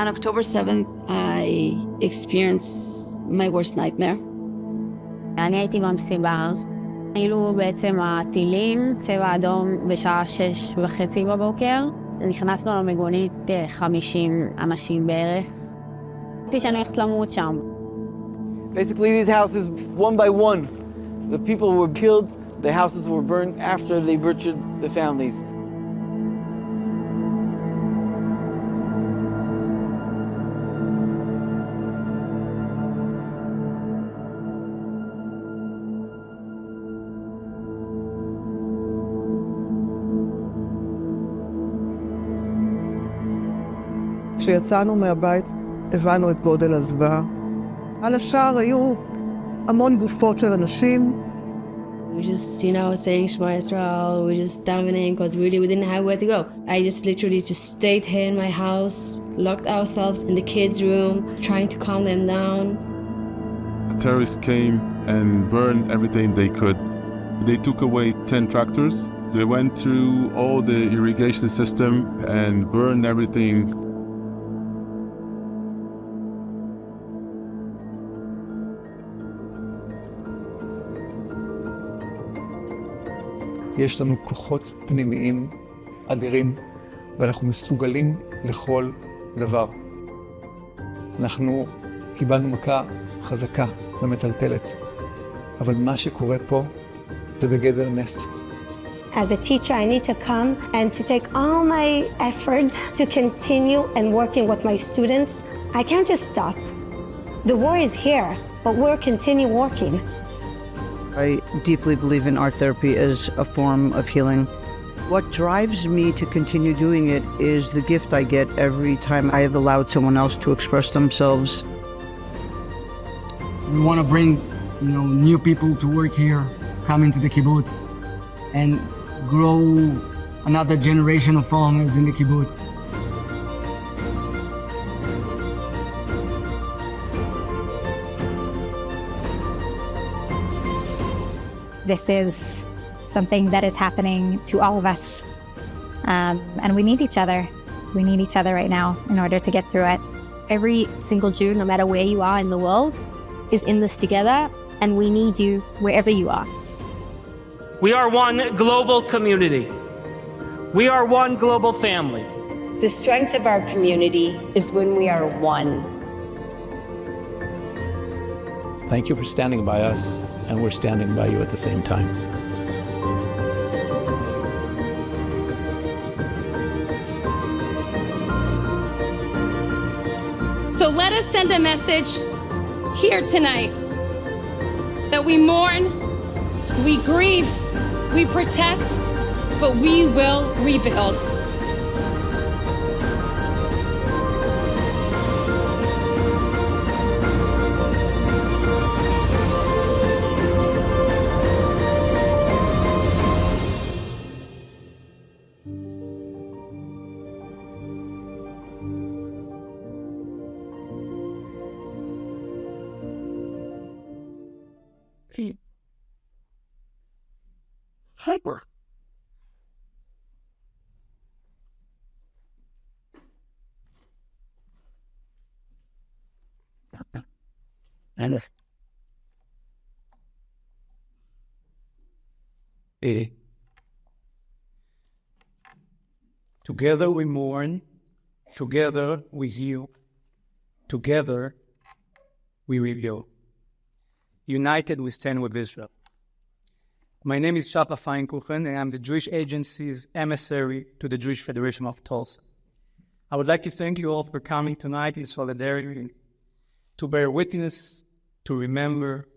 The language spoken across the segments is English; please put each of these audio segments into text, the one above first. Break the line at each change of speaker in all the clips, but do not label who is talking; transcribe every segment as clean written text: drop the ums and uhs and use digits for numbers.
On October 7th, I experienced my worst nightmare.
אני הייתי במסיבה, היו בעצם הטילים, צבע אדום בשעה 6:30 בבוקר. נכנסנו למיגונית 50 אנשים בערך. חשבתי שאני הולכת למות שם.
Basically, these houses, one by one, the people were killed, the houses were burned after they butchered the families.
כשיצאנו מהבית, הבנו את גודל הזוועה. על השער היו המון גופות של אנשים.
We just, saying Shema Yisrael, we just davening, because really we didn't have where to go. I just literally just stayed here in my house, locked ourselves in the kids' room, trying to calm them down.
The terrorists came and burned everything they could. They took away 10 tractors. They went through all the irrigation system and burned everything.
יש לנו כוחות פנימיים אדירים, ואנחנו מסוגלים לכל דבר. אנחנו קיבלנו מכה חזקה ומטלטלת, אבל מה שקורה פה זה בגדר נס.
As a teacher, I need to come and to take all my efforts to continue and working with my students. I can't just stop. The war is here, but we'll continue working.
I deeply believe in art therapy as a form of healing. What drives me to continue doing it is the gift I get every time I have allowed someone else to express themselves.
We want to bring, new people to work here, come into the kibbutz, and grow another generation of farmers in the kibbutz.
This is something that is happening to all of us. And we need each other. We need each other right now in order to get through it.
Every single Jew, no matter where you are in the world, is in this together, and we need you wherever you are.
We are one global community. We are one global family.
The strength of our community is when we are one.
Thank you for standing by us, and we're standing by you at the same time.
So let us send a message here tonight that we mourn, we grieve, we protect, but we will rebuild.
Hyper.
And
together we mourn, together we heal, together we rebuild. United we stand with Israel. My name is Shapa Feinkuchen, and I'm the Jewish Agency's emissary to the Jewish Federation of Tulsa. I would like to thank you all for coming tonight in solidarity, to bear witness, to remember,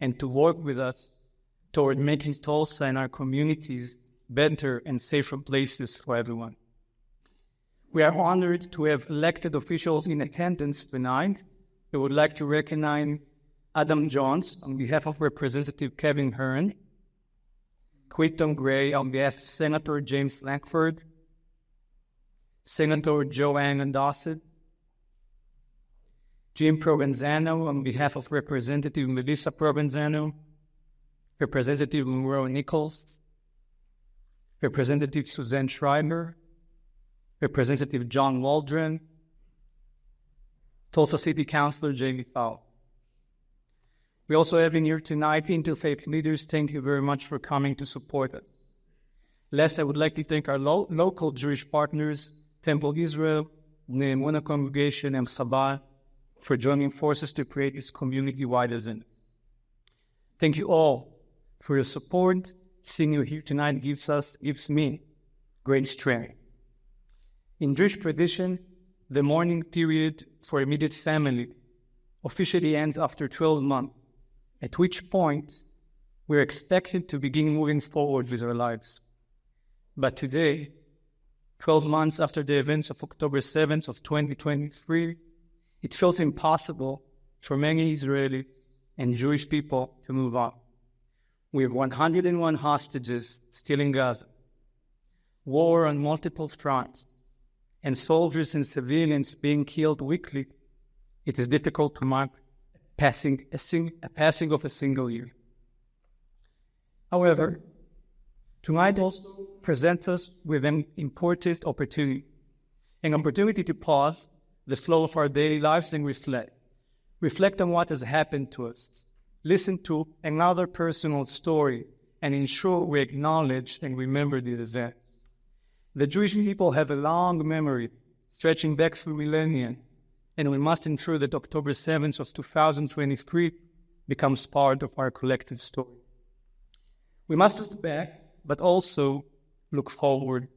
and to work with us toward making Tulsa and our communities better and safer places for everyone. We are honored to have elected officials in attendance tonight. I would like to recognize Adam Jones on behalf of Representative Kevin Hearn, Quinton Gray on behalf of Senator James Lankford, Senator Joanne Dossett, Jim Provenzano on behalf of Representative Melissa Provenzano, Representative Monroe Nichols, Representative Suzanne Schreiber, Representative John Waldron, Tulsa City Councilor Jamie Fowle. We also have in here tonight interfaith leaders. Thank you very much for coming to support us. Last, I would like to thank our local Jewish partners, Temple Israel, Ne'emunah Congregation, and Sabah, for joining forces to create this community-wide event. Thank you all for your support. Seeing you here tonight gives me great strength. In Jewish tradition, the mourning period for immediate family officially ends after 12 months, at which point we're expected to begin moving forward with our lives. But today, 12 months after the events of October 7th of 2023, it feels impossible for many Israelis and Jewish people to move on. We have 101 hostages still in Gaza, war on multiple fronts, and soldiers and civilians being killed weekly. It is difficult to mark a passing of a single year. However, tonight also presents us with an important opportunity, an opportunity to pause the flow of our daily lives and reflect on what has happened to us, listen to another personal story, and ensure we acknowledge and remember these events. The Jewish people have a long memory stretching back through millennia, and we must ensure that October 7th of 2023 becomes part of our collective story. We must look back, but also look forward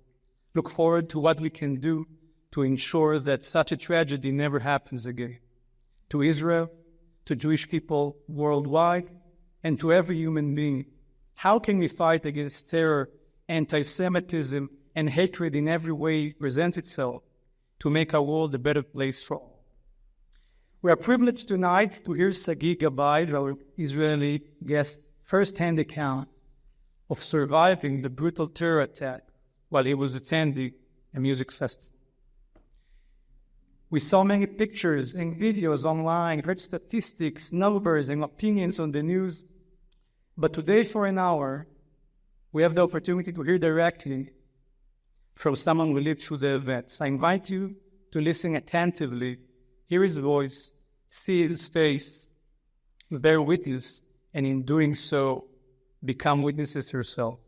to what we can do to ensure that such a tragedy never happens again. To Israel, to Jewish people worldwide, and to every human being, how can we fight against terror, anti-Semitism, and hatred in every way it presents itself to make our world a better place for all? We are privileged tonight to hear Sagi Gabay, our Israeli guest, first-hand account of surviving the brutal terror attack while he was attending a music festival. We saw many pictures and videos online, heard statistics, numbers, and opinions on the news. But today, for an hour, we have the opportunity to hear directly from someone who lived through the events. I invite you to listen attentively, hear his voice, see his face, bear witness, and in doing so, become witnesses yourself.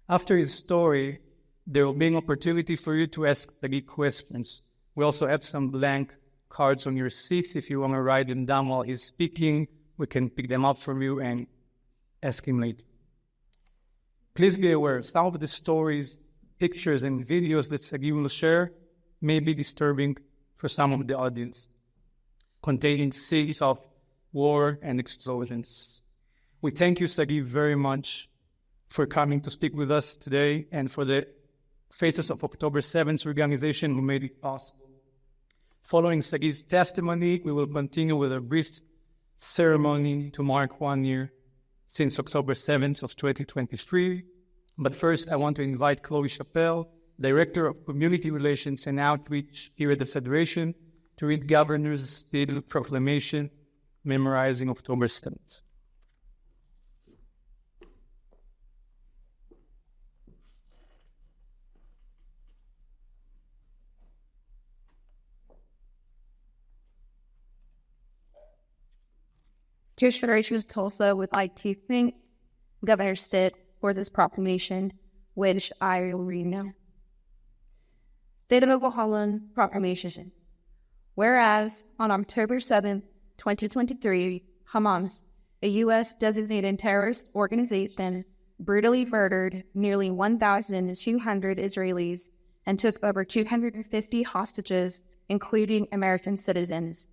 After his story, there will be an opportunity for you to ask Sagi questions. We also have some blank cards on your seats. If you want to write them down while he's speaking, we can pick them up from you and ask him later. Please be aware, some of the stories, pictures, and videos that Sagi will share may be disturbing for some of the audience, containing scenes of war and explosions. We thank you, Sagi, very much for coming to speak with us today and for the Faces of October 7th organization who made it possible. Following Sagi's testimony, we will continue with a brief ceremony to mark 1 year since October 7th of 2023. But first, I want to invite Chloe Chappelle, Director of Community Relations and Outreach here at the Federation, to read Governor's State Proclamation memorizing October 7th.
Jewish Federation of Tulsa would like to thank Governor Stitt for this proclamation, which I will read now. State of Oklahoma Proclamation. Whereas on October 7, 2023, Hamas, a U.S. designated terrorist organization, brutally murdered nearly 1,200 Israelis and took over 250 hostages, including American citizens.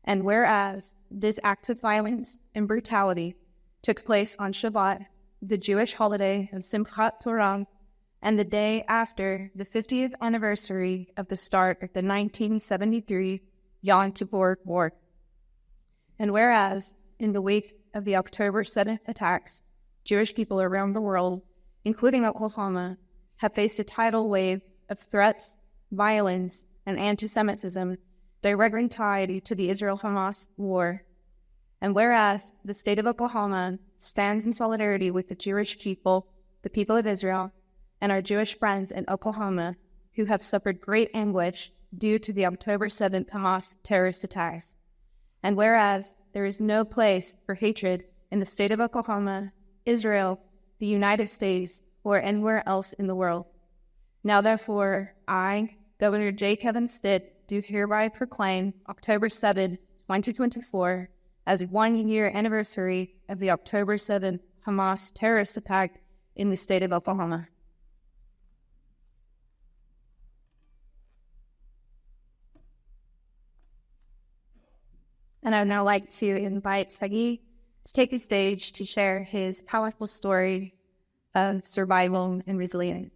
And whereas this act of violence and brutality took place on Shabbat, the Jewish holiday of Simchat Torah, and the day after the 50th anniversary of the start of the 1973 Yom Kippur War. And whereas in the wake of the October 7th attacks, Jewish people around the world, including Oklahoma, have faced a tidal wave of threats, violence, and anti-Semitism directly tied to the Israel-Hamas war. And whereas the state of Oklahoma stands in solidarity with the Jewish people, the people of Israel, and our Jewish friends in Oklahoma who have suffered great anguish due to the October 7th Hamas terrorist attacks. And whereas there is no place for hatred in the state of Oklahoma, Israel, the United States, or anywhere else in the world. Now therefore, I, Governor J. Kevin Stitt, do hereby proclaim October 7, 2024 as a 1-year anniversary of the October 7th Hamas terrorist attack in the state of Oklahoma. And I would now like to invite Sagi to take the stage to share his powerful story of survival and resilience.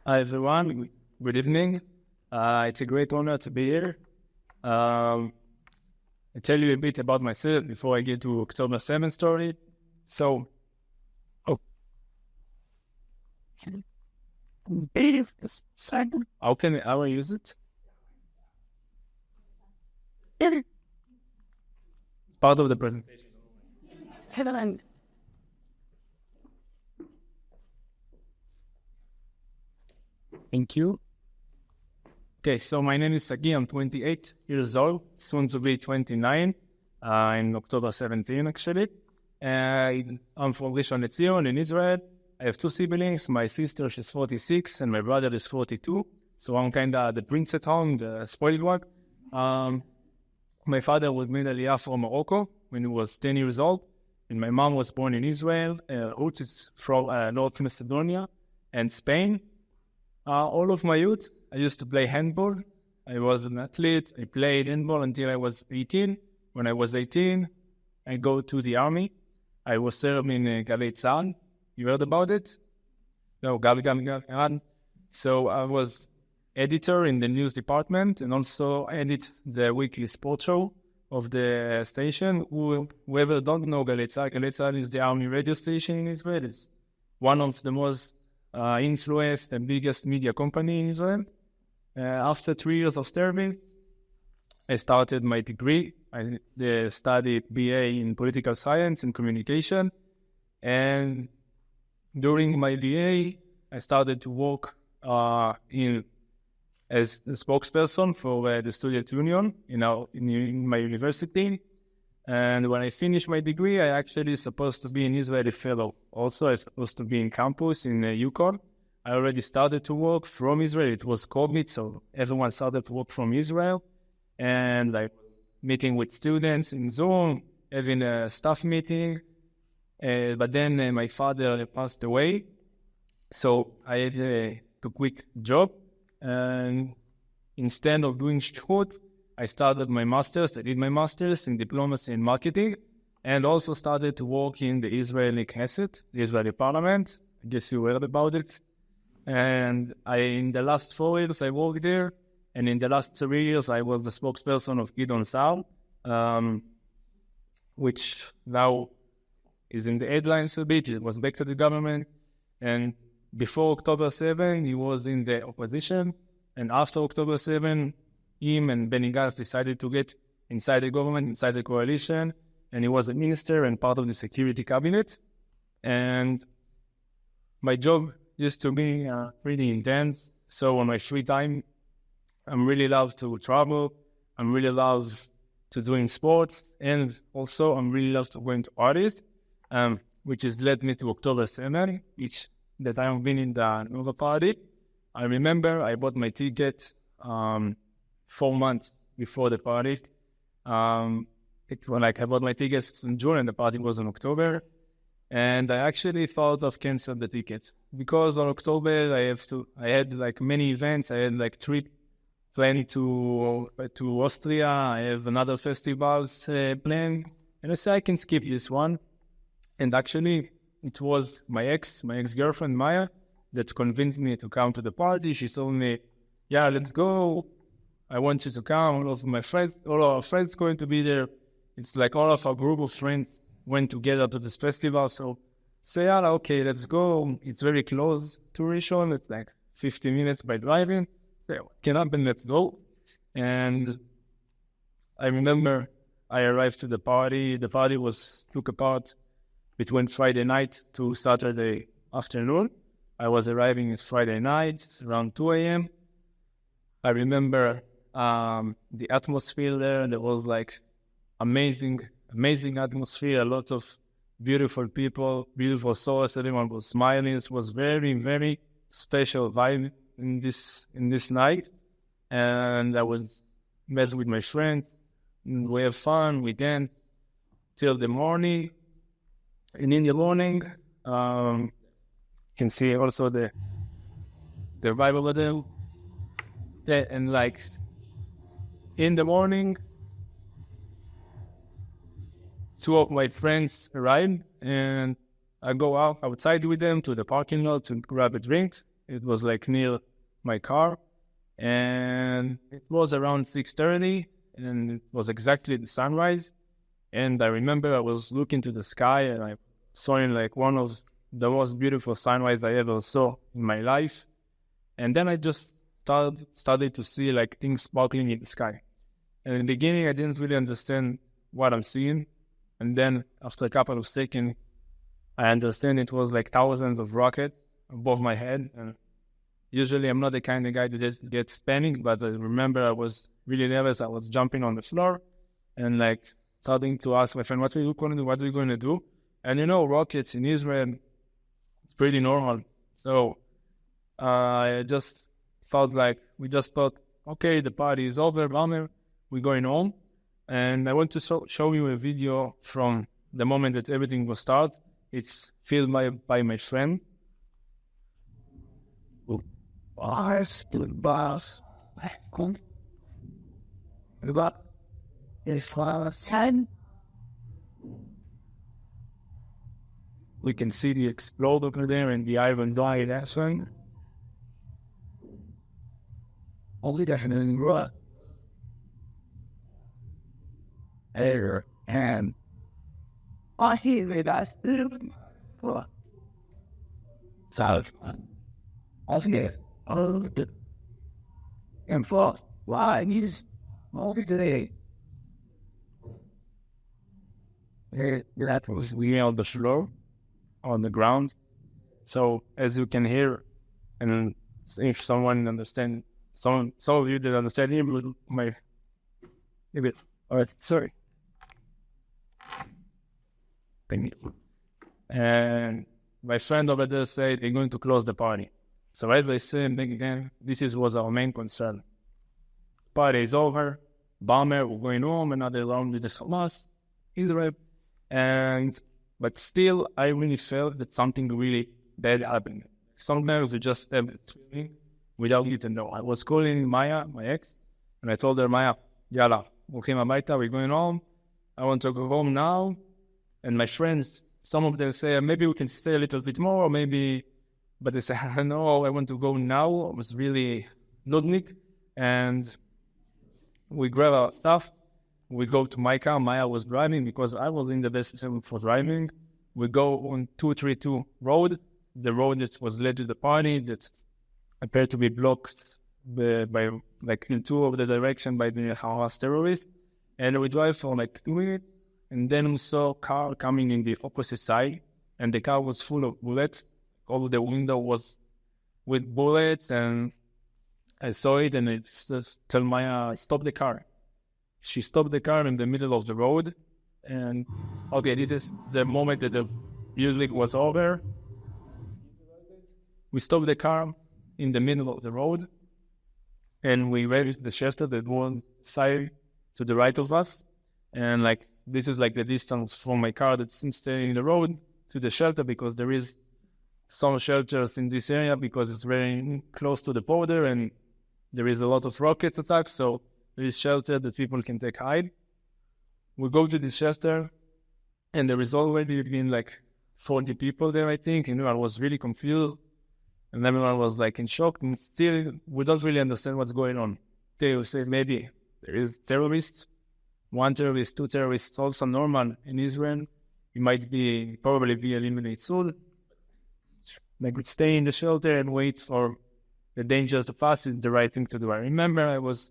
Hi everyone, good evening. It's a great honor to be here. I'll tell you a bit about myself before I get to October 7th story. So, how I use it? It's part of the presentation. Thank you. Okay, so my name is Sagi. I'm 28 years old, soon to be 29, in October 17 actually. I'm from Rishon LeZion in Israel. I have 2 siblings. My sister, she's 46, and my brother is 42. So I'm kind of the prince at home, the spoiled one. My father was made Aliyah from Morocco when he was 10 years old, and my mom was born in Israel. Roots is from North Macedonia and Spain. All of my youth, I used to play handball. I was an athlete. I played handball until I was 18. When I was 18, I go to the army. I was serving in Gabay. You heard about it? No, Gabay. So I was editor in the news department and also edit the weekly sports show of the station. Whoever don't know Gabay is the army radio station in Israel. It's one of the most influenced and biggest media company in Israel. After 3 years of service, I started my degree. I studied BA in political science and communication. And during my BA, I started to work as a spokesperson for the student union in my university. And when I finished my degree, I actually supposed to be an Israeli fellow. Also, I supposed to be in campus in Yukon. I already started to work from Israel. It was COVID, so everyone started to work from Israel. And I was meeting with students in Zoom, having a staff meeting. But then my father passed away. So I had to quit job. And instead of doing shchut, I started my master's. I did my master's in diplomacy and marketing, and also started to work in the Israeli Knesset, the Israeli parliament. I guess you heard about it. And in the last 4 years, I worked there. And in the last 3 years, I was the spokesperson of Gideon Saar, which now is in the headlines a bit. It was back to the government. And before October 7, he was in the opposition. And after October 7, him and Benny Gantz decided to get inside the government, inside the coalition, and he was a minister and part of the security cabinet. And my job used to be pretty intense. So on my free time, I'm really love to travel. I'm really love to doing sports, and also I'm really love to going to parties, which has led me to October 7, which that I have been in the Nova party. I remember I bought my ticket 4 months before the party. I bought my tickets in June and the party was in October. And I actually thought of canceling the ticket because on October I had like many events. I had like trip planned to Austria. I have another festivals planned, and I said I can skip this one. And actually, it was my ex-girlfriend Maya that convinced me to come to the party. She told me, "Yeah, let's go. I want you to come. All our friends going to be there. It's like all of our group of friends went together to this festival. So say, yeah, okay, let's go. It's very close to Rishon. It's like 50 minutes by driving. Say, what can happen? Let's go." And I remember I arrived to the party. The party took apart between Friday night to Saturday afternoon. I was arriving it's Friday night, it's around 2 a.m. I remember the atmosphere there. There was like amazing atmosphere, a lot of beautiful people, beautiful souls. Everyone was smiling. It was very, very special vibe in this night. And I was met with my friends. We have fun. We dance till the morning. And in the morning, you can see also the vibe over there. Yeah, and like in the morning, two of my friends arrived, and I go out outside with them to the parking lot to grab a drink. It was like near my car, and it was around 6:30, and it was exactly the sunrise. And I remember I was looking to the sky, and I saw like one of the most beautiful sunrise I ever saw in my life. And then I just started to see like things sparkling in the sky. And in the beginning, I didn't really understand what I'm seeing. And then after a couple of seconds, I understand it was like thousands of rockets above my head. And usually I'm not the kind of guy that just gets panicked, but I remember I was really nervous. I was jumping on the floor and like starting to ask my friend, what are we going to do? What are we going to do? And you know, rockets in Israel, it's pretty normal. So I just felt like, we just thought, okay, the party is over, bummer, we're going home. And I want to show you a video from the moment that everything was started. It's filmed by my friend. We can see the explode over there and the iron dye. That's one. Only definitely right. Air and I hear it as what? South. Okay. And fourth. Why is all today? That was we on the floor, on the ground. So as you can hear, and if someone understand, some of you that understand Hebrew, maybe. All right, sorry. Thank you. And my friend over there said they're going to close the party. So as I said again, this was our main concern. Party is over, bomber, we're going home, another round with the Hamas, Israel. But still, I really felt that something really bad happened. Sometimes we just have it feeling without even know. I was calling Maya, my ex, and I told her, Maya, yalla, okay, we're going home. I want to go home now. And my friends, some of them say, maybe we can stay a little bit more, maybe, but they say, no, I want to go now. I was really nudnik. And we grab our stuff. We go to my car. Maya was driving because I was in the best system for driving. We go on 232 road, the road that was led to the party that appeared to be blocked by like in two of the direction by the Hamas terrorists. And we drive for like 2 minutes. And then we saw a car coming in the opposite side, and the car was full of bullets. All the window was with bullets, and I saw it, and I just told Maya, stop the car. She stopped the car in the middle of the road, and okay, this is the moment that the music was over. We stopped the car in the middle of the road, and we raised the shelter that was side to the right of us, and like this is like the distance from my car that's staying in the road to the shelter, because there is some shelters in this area because it's very close to the border and there is a lot of rockets attacks, so there is shelter that people can take hide. We go to the shelter and there is already been like 40 people there, I think, and I was really confused and everyone was like in shock, and still we don't really understand what's going on. They will say maybe there is terrorists, one terrorist, two terrorists, also normal in Israel. You might probably be eliminated soon. Like we stay in the shelter and wait for the dangers to pass is the right thing to do. I remember I was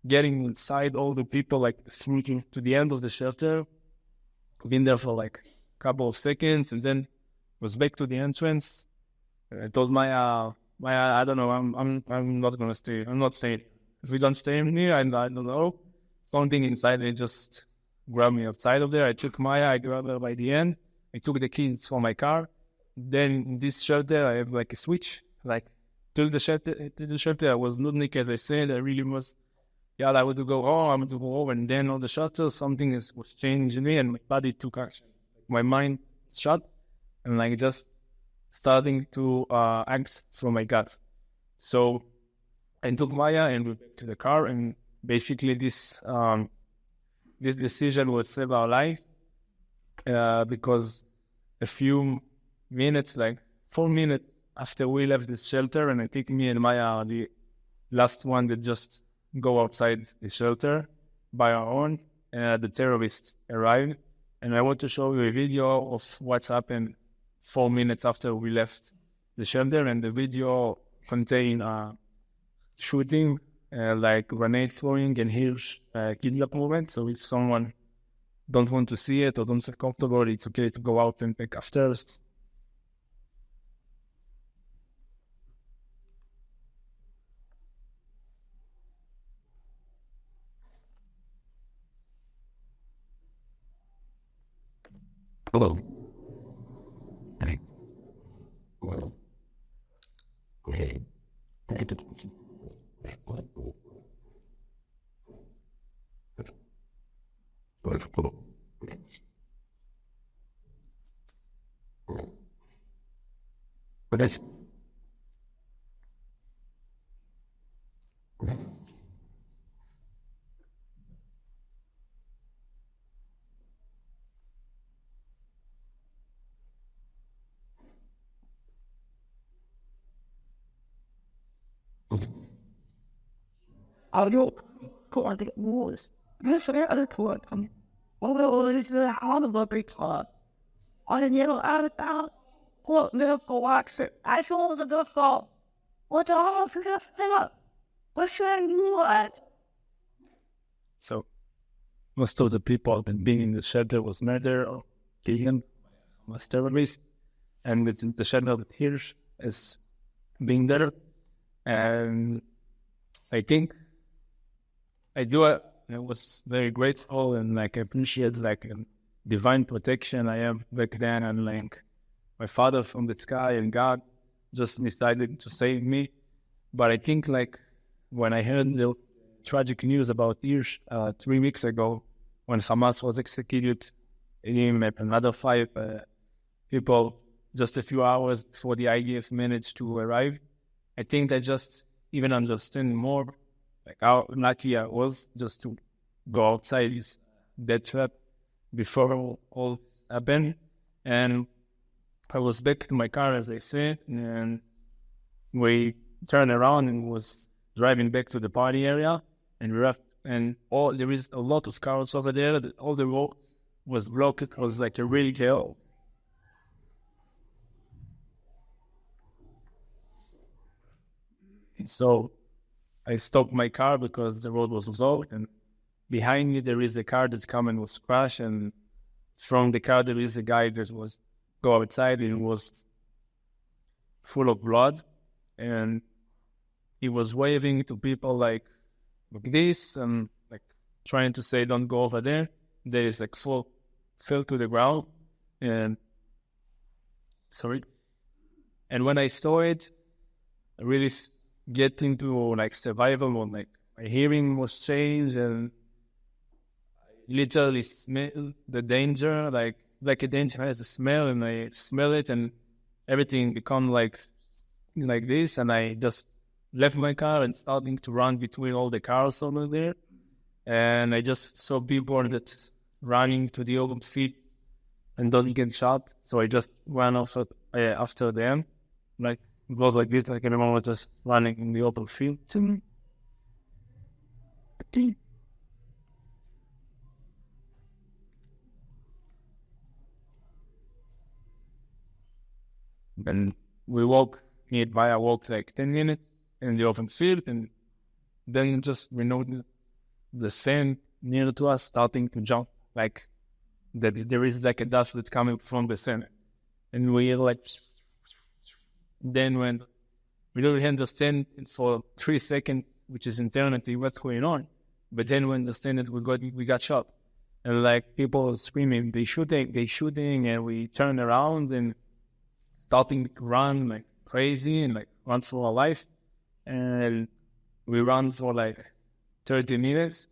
getting inside all the people, like sneaking to the end of the shelter. Been there for like a couple of seconds, and then was back to the entrance. And I told Maya, I don't know, I'm not gonna stay. I'm not staying. If we don't stay in here, I don't know. Something inside, they just grabbed me outside of there. I took Maya, I grabbed her by the end. I took the keys from my car. Then in this shelter, I have like a switch. Like till the shelter, I was nudnik, as I said. I really was, I want to go home. I want to go home. And then on the shelter, something was changing me, and my body took action. My mind shut, and like just starting to act from my gut. So I took Maya and we went to the car, and basically this decision would save our life because a few minutes, like 4 minutes after we left the shelter, and I think me and Maya are the last one that just go outside the shelter by our own, the terrorists arrived. And I want to show you a video of what's happened 4 minutes after we left the shelter, and the video contains shooting, like grenade throwing and huge kidnap movement. So if someone don't want to see it or don't feel comfortable, it's okay to go out and pick after.
Hello. Hey. Well. Hey. What? Hello. What is?
I don't put on the walls. That's where I put on. Although it is the hard of a big club. I didn't know out about what miracle works. I thought it was a good thought. What the hell is this thing up? What should I do?
So most of the people that being in the shelter was murdered or killed, was terrorists, and within the shelter of Hirsch is being there. And I think I was very grateful, and like I appreciate like divine protection I have back then, and like my father from the sky and God just decided to save me. But I think like when I heard the tragic news about Hirsch 3 weeks ago, when Hamas was executed, him and another 5 people just a few hours before the IDF managed to arrive, I think I just even understand more like how lucky I was just to go outside this death trap before all happened. And I was back to my car, as I said, and we turned around and was driving back to the party area, and we left, and there is a lot of cars over there. All the roads was blocked. It was like a really chaos. So I stopped my car because the road was closed, and behind me there is a car that come and was crashed, and from the car there is a guy that was go outside, and it was full of blood, and he was waving to people like this, and like trying to say don't go over there. There is like fell to the ground, and when I saw it, I really get into like survival mode. Like my hearing was changed, and I literally smell the danger, like a danger has a smell, and I smell it, and everything become like this, and I just left my car and starting to run between all the cars over there, and I just saw people that running to the open field and don't get shot, so I just ran after them, like. It was like this, like everyone was just running in the open field to me. And we walked like 10 minutes in the open field, and then we noticed the sand near to us starting to jump, like that there is like a dust that's coming from the sand. And we like, then when we don't understand for 3 seconds, which is eternity, what's going on. But then we understand that we got shot. And like people screaming, they shooting, and we turn around and starting to run like crazy and like run for our life. And we run for like 30 minutes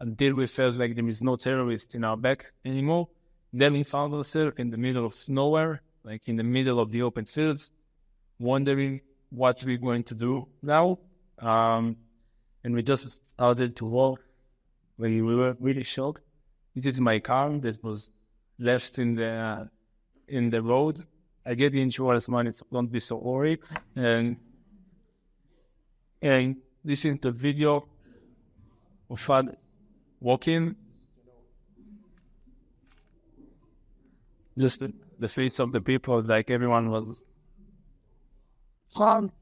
until we felt like there is no terrorist in our back anymore. Then we found ourselves in the middle of nowhere, like in the middle of the open fields, wondering what we're going to do now. And we just started to walk. We were really shocked. This is my car that was left in the road. I get the insurance money, so don't be so worried. And this is the video of us walking. Just the face of the people, like everyone was calm.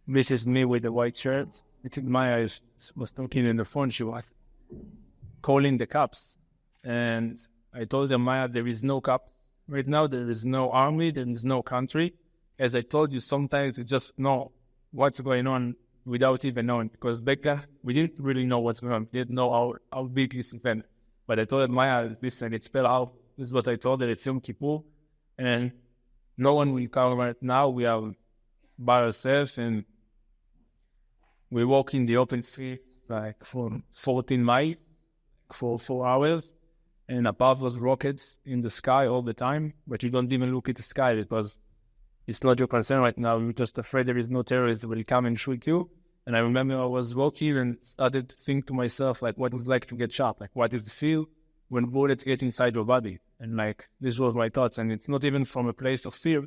This is me with the white shirt. I think Maya was talking in the phone. She was calling the cops. And I told them, Maya, there is no cops. Right now, there is no army. There is no country. As I told you, sometimes you just know what's going on without even knowing. Because back then, we didn't really know what's going on. We didn't know how big this event. But I told Maya, listen, it's spelled out. This is what I told her. It's Yom Kippur. And no one will come right now. We are by ourselves. And we walk in the open street like for 14 miles for 4 hours. And above was rockets in the sky all the time. But you don't even look at the sky because it's not your concern right now. You're just afraid there is no terrorist that will come and shoot you. And I remember I was walking and started to think to myself, like, what it's like to get shot? Like, what is the feel when bullets get inside your body? And like, this was my thoughts. And it's not even from a place of fear.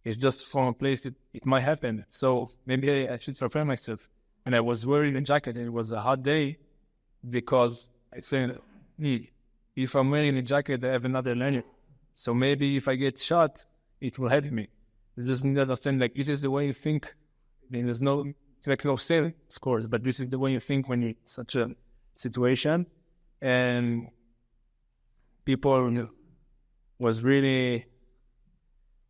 It's just from a place that it might happen. So maybe I should prepare myself. And I was wearing a jacket, and it was a hot day because I said, if I'm wearing a jacket, I have another lanyard. So maybe if I get shot, it will help me. You just need to understand, like, this is the way you think. I mean, there's no, it's like no sales scores, but this is the way you think when you're in such a situation. And people was really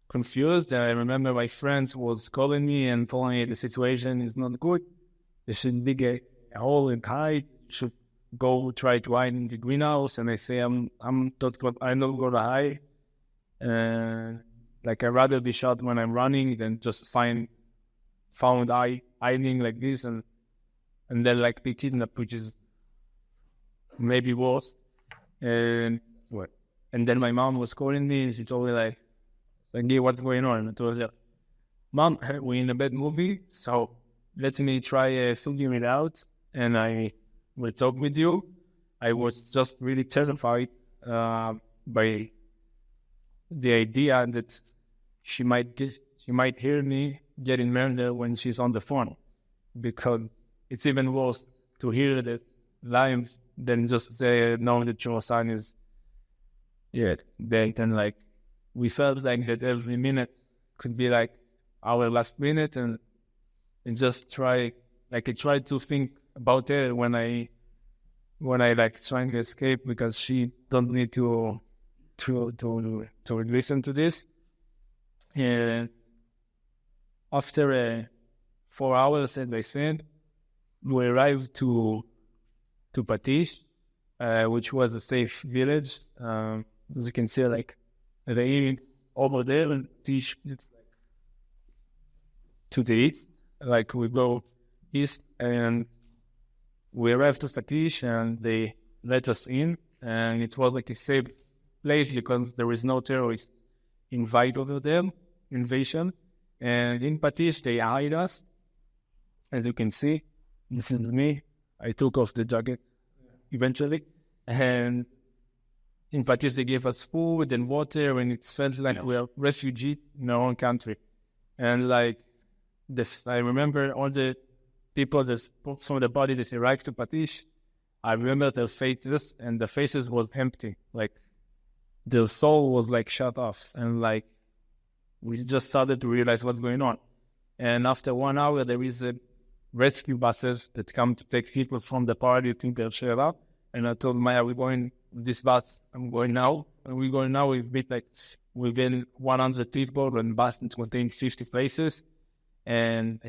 confused. And I remember my friends was calling me and telling me the situation is not good. There should dig a hole and hide. You should go try to hide in the greenhouse. And I say, I'm not going to hide. And like, I'd rather be shot when I'm running than just found hiding like this and then like be kidnapped, which is maybe worse. And then my mom was calling me and she told me like, Sagi, what's going on? And I told her, Mom, we're in a bad movie, so let me try figuring it out, and I will talk with you. I was just really terrified by the idea that she might hear me getting murdered when she's on the phone, because it's even worse to hear that live than just say, know that your son is dead. And like, we felt like that every minute could be like our last minute, and just try, like, I tried to think about her when I like trying to escape, because she don't need to listen to this. And after 4 hours, as I said, we arrived to Patish, which was a safe village. As you can see, like, the area over there, and Patish, it's like to the east. Like, we go east, and we arrived to Patish, and they let us in, and it was like a safe place because there is no terrorist invasion. And in Patish, they hide us. As you can see, this is me. I took off the jacket eventually. And in Patish, they gave us food and water, and it felt like we are refugees in our own country. And like this, I remember all the people that from the body that arrived to Patish. I remember their faces, and the faces was empty. Like, their soul was like shut off, and like, we just started to realize what's going on. And after 1 hour, there is rescue buses that come to take people from the party to Be'er Sheva. And I told Maya, we're going this bus. I'm going now. And we're going now. We've been 100 people and bus that contains 50 places. And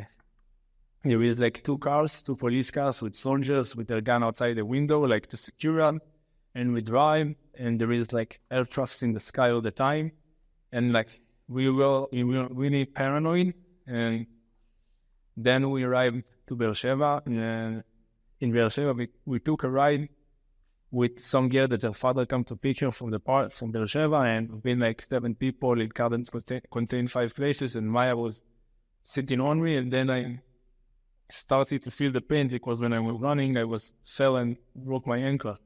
there is like 2 police cars with soldiers with their gun outside the window, like to secure us. And we drive, and there is like air traffic in the sky all the time. And like we were really paranoid. And then we arrived to Be'er Sheva, and in Be'er Sheva we took a ride with some girl that her father come to pick her from Be'er Sheva, and we've been like 7 people. It contained 5 places, and Maya was sitting on me, and then I started to feel the pain because when I was running, I fell and broke my ankle.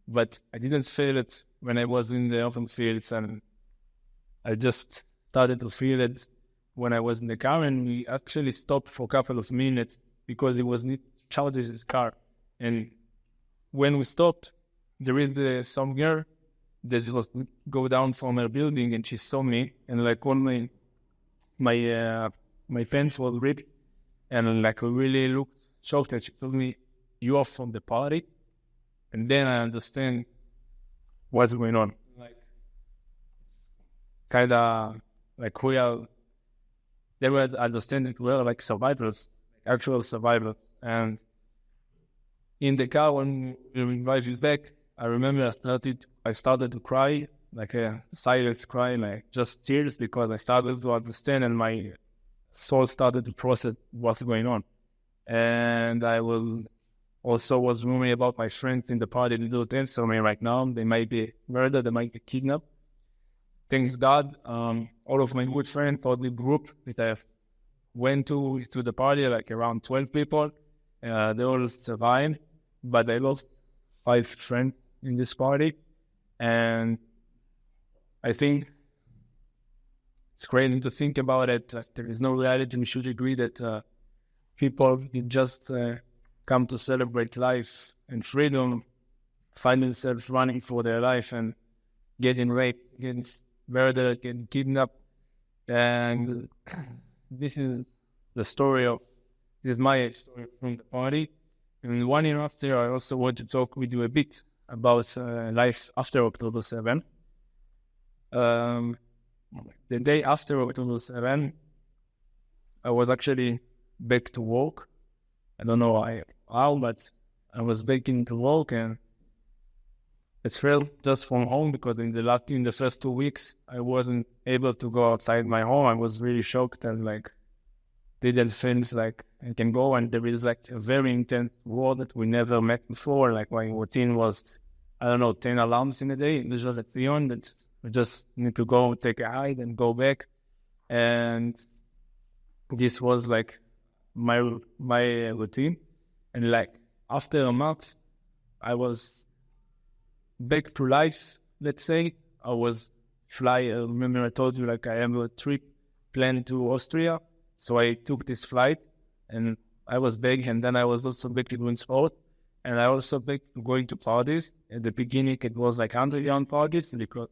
But I didn't feel it when I was in the open fields, and I just started to feel it when I was in the car, and we actually stopped for a couple of minutes because it was need to charge his car. And when we stopped, there is some girl that was go down from her building, and she saw me, and like one my pants was ripped, and like I really looked shocked, and she told me, "You are from the party?" And then I understand what's going on. Like, kind of like they were understanding we were like survivors, actual survivors. And in the car when we drive back, I remember I started to cry, like a silent cry, like just tears, because I started to understand and my soul started to process what's going on. And I was worried about my friends in the party. They don't answer me right now. They might be murdered, they might be kidnapped. Thanks God, all of my good friends, all the group that I went to the party, like around 12 people, they all survived, but I lost 5 friends in this party. And I think it's crazy to think about it. There is no reality. We should agree that people just come to celebrate life and freedom, find themselves running for their life and getting raped, getting murdered, getting kidnapped. And this is my story from the party. And 1 year after, I also want to talk with you a bit about life after October 7. The day after October 7, I was actually back to work. I don't know how, but I was back into work, and it felt just from home, because in the first 2 weeks, I wasn't able to go outside my home. I was really shocked and like didn't feel like I can go. And there is like a very intense war that we never met before. Like my routine was, 10 alarms in a day. It was just at Zion that we just need to go take a hike and go back. And this was like my routine. And like after a month, I was back to life, let's say. I remember I told you like I have a trip planned to Austria. So I took this flight and I was back, and then I was also back to doing sport. And I also back to going to parties. At the beginning, it was like underground parties because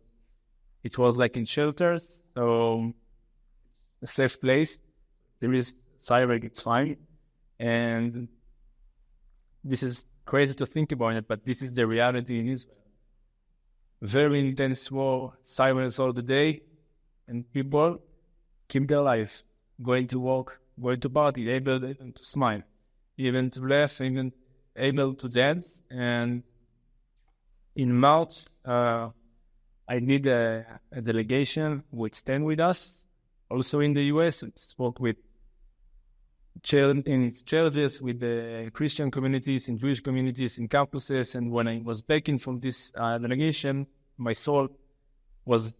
it was like in shelters. So it's a safe place. There is siren, it's fine. And this is crazy to think about it, but this is the reality in Israel. Very intense war, sirens all the day, and people keep their lives, going to work, going to party, able to smile, even to laugh, even able to dance. And in March, I did a delegation which stand with us, also in the US, and spoke with in churches, with the Christian communities, in Jewish communities, in campuses. And when I was back in from this delegation, my soul was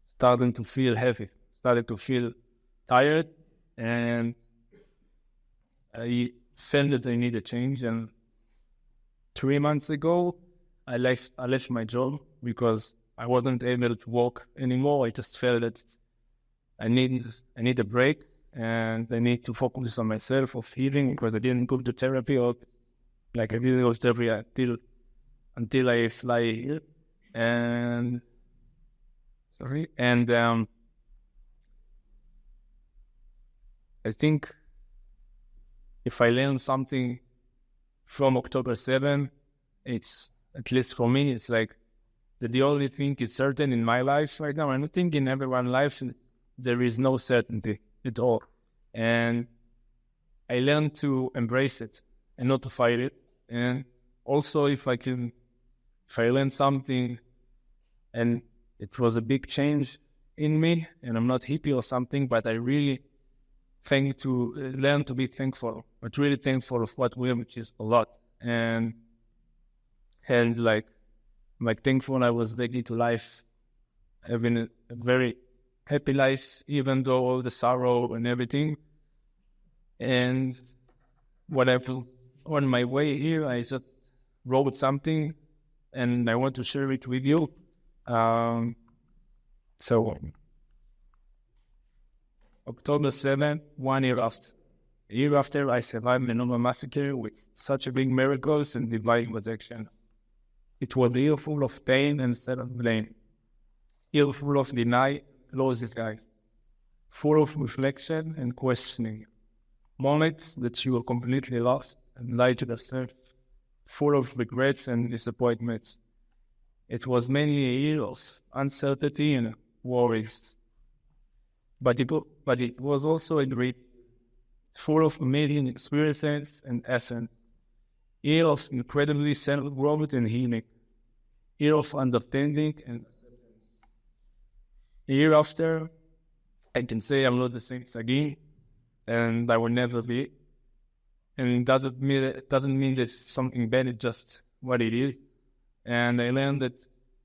starting to feel heavy, started to feel tired, and I felt that I need a change. And 3 months ago, I left my job because I wasn't able to work anymore. I just felt that I need a break. And I need to focus on myself, of healing, because I didn't go to therapy, or like I didn't go to therapy until I fly here. And I think if I learn something from October 7, it's, at least for me, it's like that the only thing is certain in my life right now. I don't think in everyone's life there is no certainty at all. And I learned to embrace it and not to fight it. And also if I learn something and it was a big change in me, and I'm not hippie or something, but I really learn to be thankful, but really thankful of what we have, which is a lot. And like thankful I was back into life, having a very happy life, even though all the sorrow and everything. And whatever, on my way here, I just wrote something, and I want to share it with you. So, October 7th, 1 year after. A year after, I survived the Nova massacre with such a big miracles and divine protection. It was a year full of pain and self-blame. Year full of denial, closed disguise. Full of reflection and questioning. Moments that you were completely lost and lied to yourself. Full of regrets and disappointments. It was mainly a year of uncertainty and worries. But it was also a great, full of amazing experiences and essence. Year of incredibly self-growth and healing. Year of understanding and acceptance. A year after, I can say I'm not the same Sagi, and I will never be. And it doesn't mean that something bad, it's just what it is. And I learned that,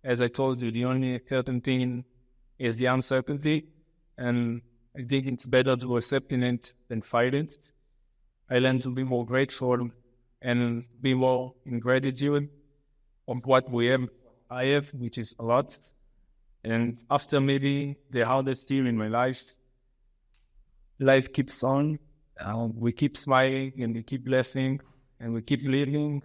as I told you, the only certain thing is the uncertainty. And I think it's better to accept it than fight it. I learned to be more grateful and be more in gratitude of what I have, which is a lot. And after maybe the hardest year in my life keeps on. We keep smiling and we keep blessing and we keep living.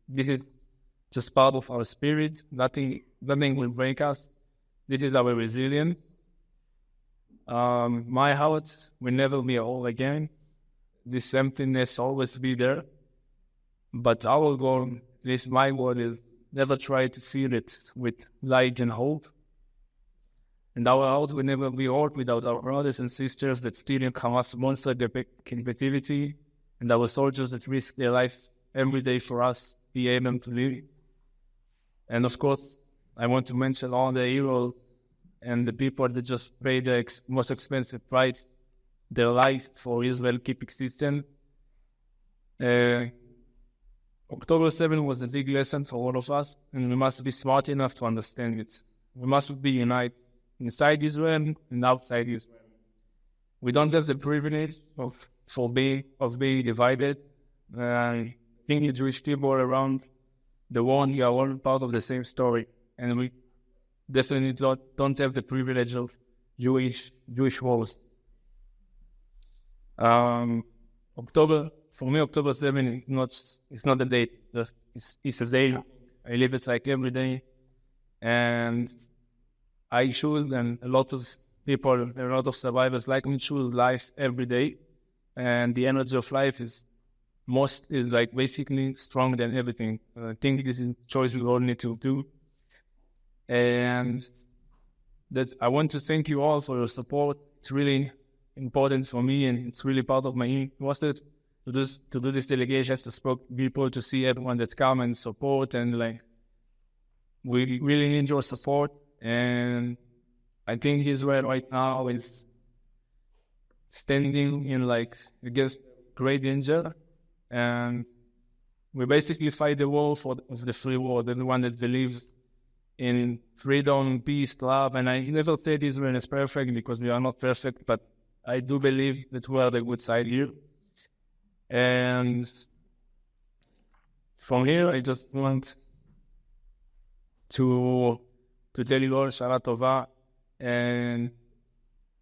This is just part of our spirit. Nothing will break us. This is our resilience. My heart will never be whole again. This emptiness always be there. But our goal, at least my goal, is never try to fill it with light and hope. And our heart will never be whole without our brothers and sisters that still in Hamas monster captivity, and our soldiers that risk their life every day for us be able to live. And of course, I want to mention all the heroes and the people that just paid the most expensive price, their life for Israel keep existing. October 7 was a big lesson for all of us, and we must be smart enough to understand it. We must be united inside Israel and outside Israel. We don't have the privilege of being divided. I think the Jewish people around the world are all part of the same story, and we definitely don't have the privilege of Jewish wars. For me, October 7 is not a date. It's a day. I live it like every day, and I choose, and a lot of people, a lot of survivors like me choose life every day, and the energy of life is like basically stronger than everything. I think this is a choice we all need to do, and that I want to thank you all for your support. It's really important for me, and it's really part of my process to do this delegation, to spoke to people, to see everyone that's come and support, and like we really need your support. And I think Israel right now is standing in like against great danger, and we basically fight the war for the free world. Everyone that believes in freedom, peace, love, and I never said Israel is perfect because we are not perfect, but I do believe that we are the good side here. And from here, I just want to tell you all Shana Tova and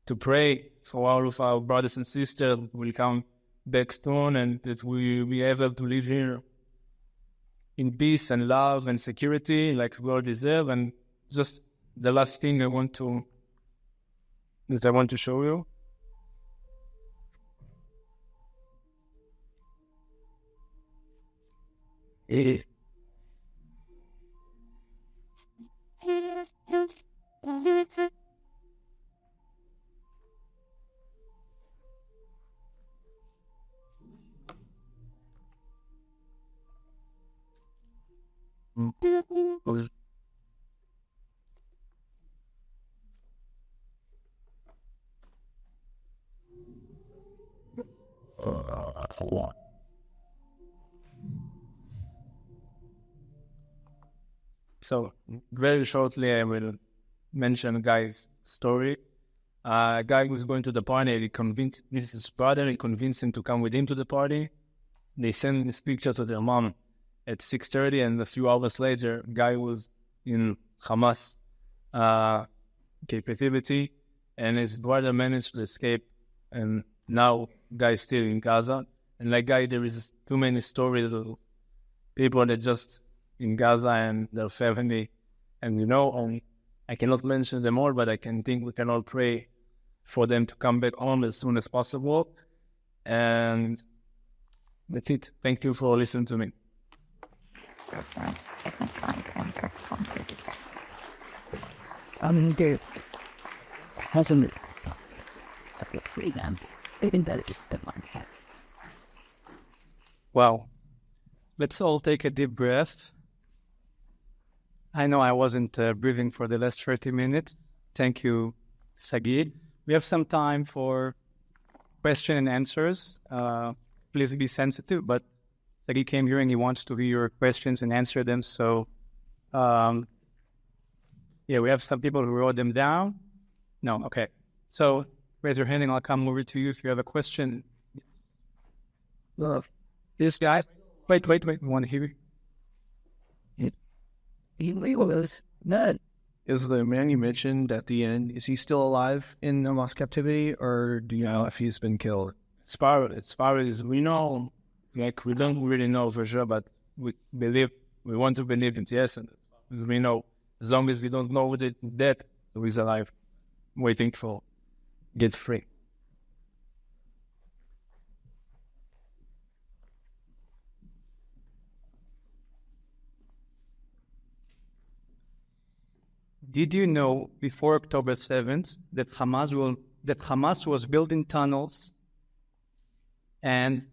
to pray for all of our brothers and sisters who will come back soon, and that we will be able to live here in peace and love and security like we all deserve. And just the last thing I want to show you. So very shortly, I will mention Guy's story. Guy was going to the party. He convinced his brother. He convinced him to come with him to the party. They sent this picture to their mom at 6:30, and a few hours later, Guy was in Hamas captivity, and his brother managed to escape. And now Guy is still in Gaza. And like Guy, there is too many stories of people that just in Gaza and their family. And I cannot mention them all, but I can think we can all pray for them to come back home as soon as possible. And that's it. Thank you for listening to me. Wow. Let's all take a deep breath. I know I wasn't breathing for the last 30 minutes. Thank you, Sagi. We have some time for question and answers. Please be sensitive, but Sagi came here and he wants to hear your questions and answer them. So, we have some people who wrote them down. No, okay. So raise your hand and I'll come over to you if you have a question. This guy. Wait. We want to hear you.
Is the man you mentioned at the end, is he still alive in Hamas captivity, or do you know if he's been killed?
As far as we know, we don't really know for sure, but we want to believe it, yes. And we know, as long as we don't know that he's dead, so he's alive, waiting for get free. Did you know before October 7th that Hamas was building tunnels and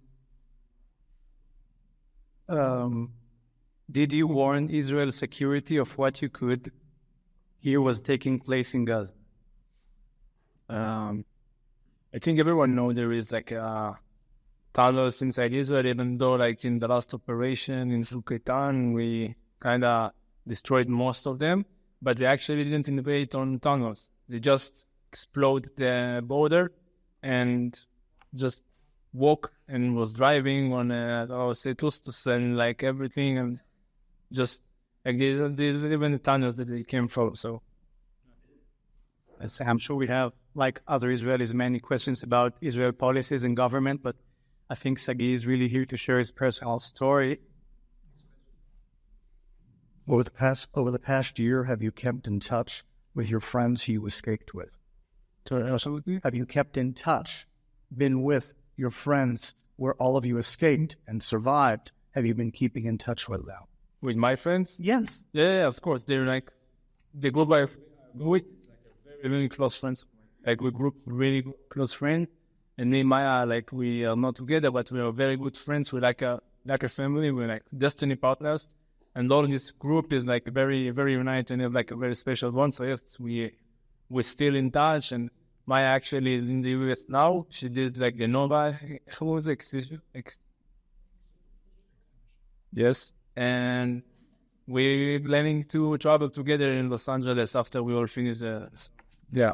did you warn Israel's security of what you could hear was taking place in Gaza? I think everyone knows there is tunnels inside Israel, even though in the last operation in Sulkaitan, we kind of destroyed most of them. But they actually didn't invade on tunnels. They just exploded the border and just walk and was driving on Tustus and everything, and just there's even the tunnels that they came from. So
I'm sure we have, like other Israelis, many questions about Israel policies and government, but I think Sagi is really here to share his personal story.
Over the past year, have you kept in touch with your friends you escaped with? Have you kept in touch, been with your friends where all of you escaped and survived? Have you been keeping in touch with them?
With my friends?
Yes.
Yeah, of course. They're they go by very, very close friends. We group really close friends. And me and Maya, we are not together, but we are very good friends. We're like a family. We're destiny partners. And all this group is very, very united and have a very special one. So yes, we're still in touch. And Maya actually is in the US now. She did the Nova. Who was Yes. And we're planning to travel together in Los Angeles after we all finish. Yeah.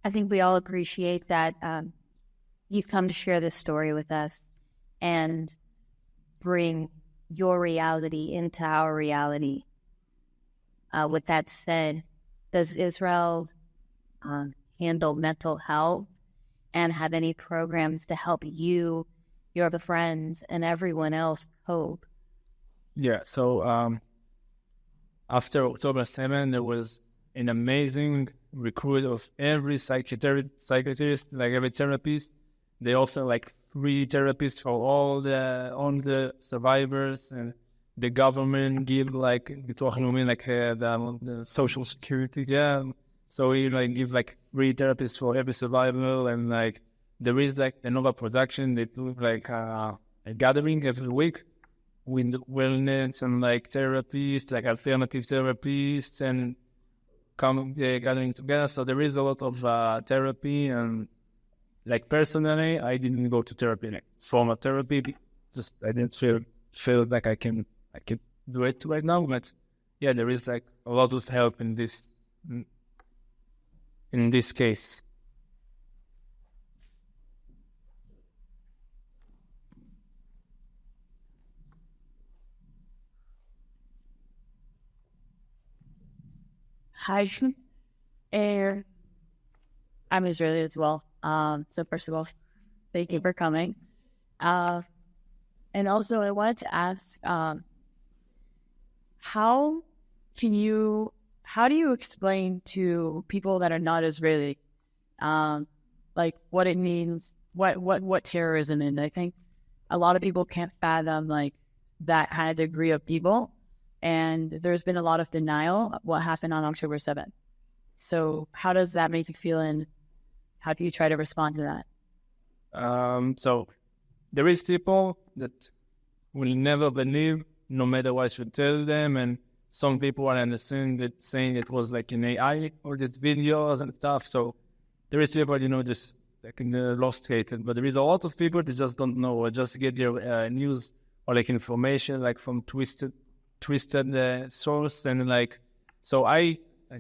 I think we all appreciate that you've come to share this story with us and bring your reality into our reality. With that said, does Israel handle mental health and have any programs to help you, your friends, and everyone else cope?
Yeah, so after October 7, there was an amazing recruit of every psychiatrist, like every therapist. They offer like free therapists for all the survivors, and the government give like the social security. Yeah. So we like give like free therapists for every survivor, and like there is like a Nova production. They do like a gathering every week with wellness and like therapists, like alternative therapists, and come gathering together. So there is a lot of therapy. And like personally, I didn't go to therapy, like formal therapy. Just I didn't feel like I can do it right now. But yeah, there is like a lot of help in this case.
Hi, and I'm Israeli as well. So first of all, thank you for coming. And also I wanted to ask, how do you explain to people that are not Israeli, like what it means, what terrorism is? I think a lot of people can't fathom like that kind of degree of evil. And there's been a lot of denial of what happened on October 7th. So how does that make you feel, and how do you try to respond to that?
So there is people that will never believe, no matter what you tell them. And some people are understanding that, saying it was like an AI or just videos and stuff. So there is people, just like in the lost hated. But there is a lot of people that just don't know, or just get their news or like information like from twisted source. And like, so I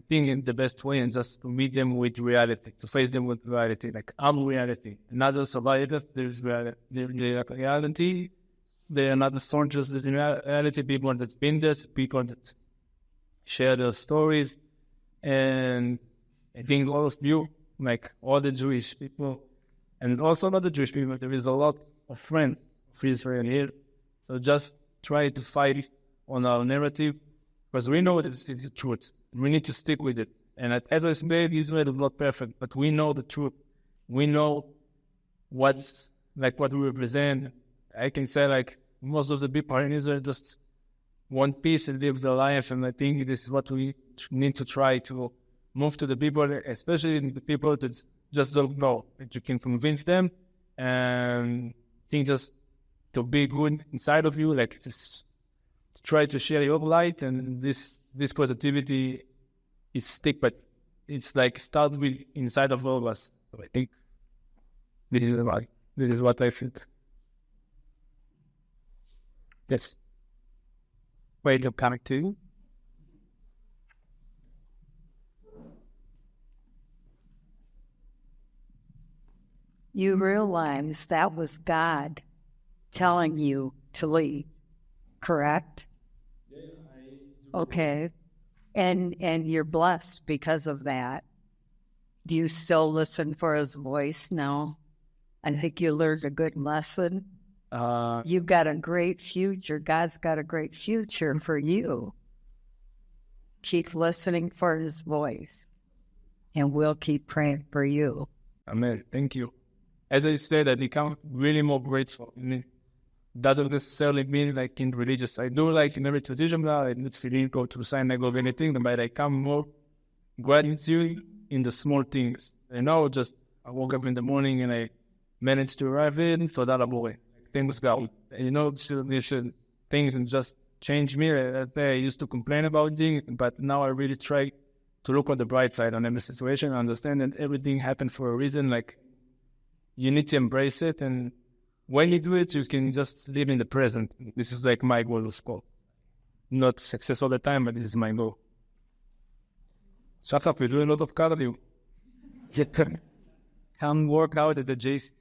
think the best way is just to meet them with reality, to face them with reality. Like, I'm reality. Another survivors, there's reality. There are another soldiers, there's reality. People that's been there, people that share their stories. And I think all of you, like all the Jewish people, and also not the Jewish people, there is a lot of friends of Israel here. So just try to fight on our narrative, because we know this is the truth. We need to stick with it. And as I said, Israel is not perfect, but we know the truth. We know what we represent. I can say like most of the people in Israel just want peace and live their life. And I think this is what we need to try to move to the people, especially the people that just don't know. That you can convince them, and I think just to be good inside of you, like just try to share your light. And this positivity is stick, but it's like start with inside of all of us. So I think this is what I think. Yes.
Wait, I'm coming to you.
You realize that was God telling you to leave, correct? Okay. And you're blessed because of that. Do you still listen for his voice now? I think you learned a good lesson. You've got a great future. God's got a great future for you. Keep listening for his voice, and we'll keep praying for you.
Amen. Thank you. As I said, I become really more grateful. It doesn't necessarily mean like in religious. I do like in every tradition, I didn't go to synagogue or anything, but I come more gratitude in the small things. Just I woke up in the morning and I managed to arrive in, so that things go. Things and just change me. I used to complain about things, but now I really try to look on the bright side on every situation, understand that everything happened for a reason. Like, you need to embrace it, and when you do it, you can just live in the present. This is like my goal of goal. Not success all the time, but this is my goal. Shut up, we do a lot of cardio.
Come work out at the JC.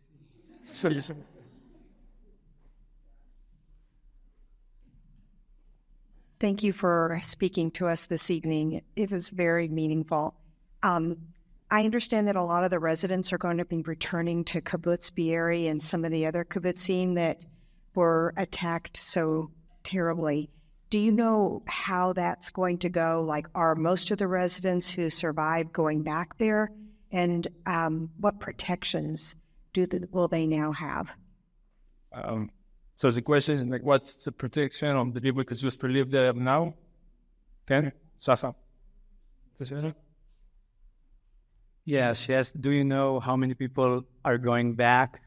Thank you for speaking to us this evening. It was very meaningful. I understand that a lot of the residents are going to be returning to Kibbutz Be'eri and some of the other kibbutzim that were attacked so terribly. Do you know how that's going to go? Like, are most of the residents who survived going back there? And what protections will they now have?
So the question is, like, what's the protection of the people who choose to live there now? Okay, Safa.
Yes. Do you know how many people are going back,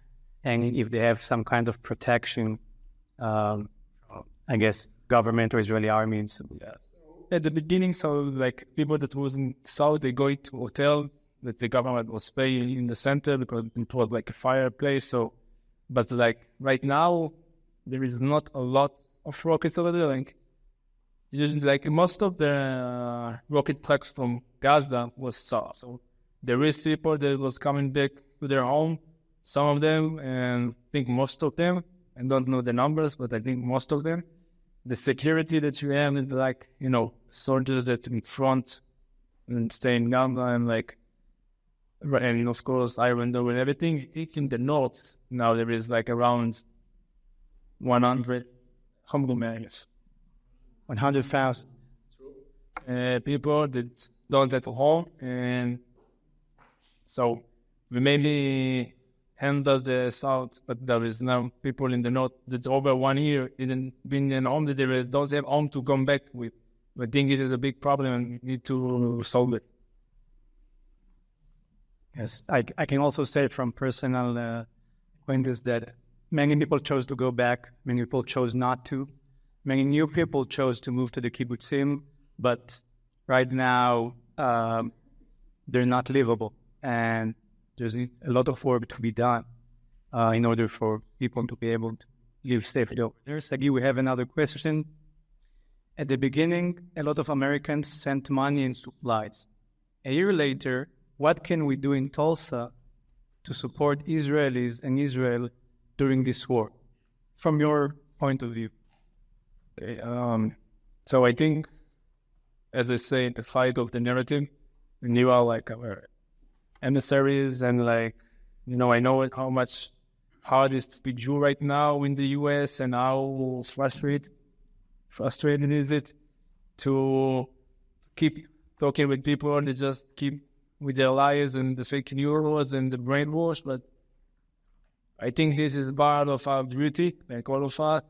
and if they have some kind of protection? I guess government or Israeli army. So,
at the beginning, so like people that was in south, they go to hotels that the government was paying in the center because it was like a fireplace. So, but like right now, there is not a lot of rockets over there. Like, usually, like most of the rocket trucks from Gaza was south. So there is people that was coming back to their home. Some of them, and I think most of them, I don't know the numbers, but I think most of them, the security that you have is like, soldiers that in front and stay in Gaza and like, and of course, Iron Dome and everything. I think in the north, now there is like around 100 homeless,
100,000
people that don't have a home. And so we maybe handle the south, but there is now people in the north that's over 1 year didn't been in home, that they don't have home to come back with. I think it is a big problem and we need to solve it.
Yes, I can also say from personal acquaintance that many people chose to go back, many people chose not to. Many new people chose to move to the kibbutzim, but right now they're not livable. And there's a lot of work to be done in order for people to be able to live safely over there. Sagi, we have another question. At the beginning, a lot of Americans sent money and supplies. A year later, what can we do in Tulsa to support Israelis and Israel during this war, from your point of view?
Okay, so I think, as I say, the fight of the narrative, and you are like our emissaries, and like, I know how much hard it is to be Jew right now in the U.S. and how frustrating is it to keep talking with people that just keep with their lies and the fake news and the brainwash. But I think this is part of our duty, like all of us.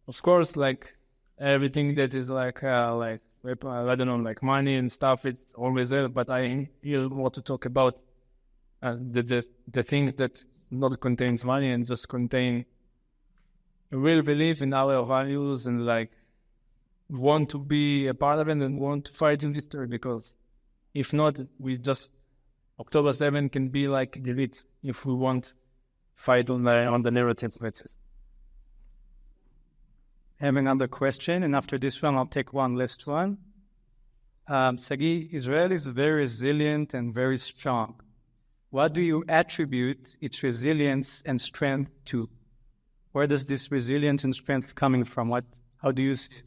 Of course, like everything that is like I don't know, like money and stuff, it's always there. But I here want to talk about the things that not contains money and just contain a real belief in our values and like want to be a part of it and want to fight in history, because if not, we just October 7 can be like delete if we want fight on the narrative basis.
I have another question, and after this one, I'll take one last one. Sagi, Israel is very resilient and very strong. What do you attribute its resilience and strength to? Where does this resilience and strength coming from? How do you see?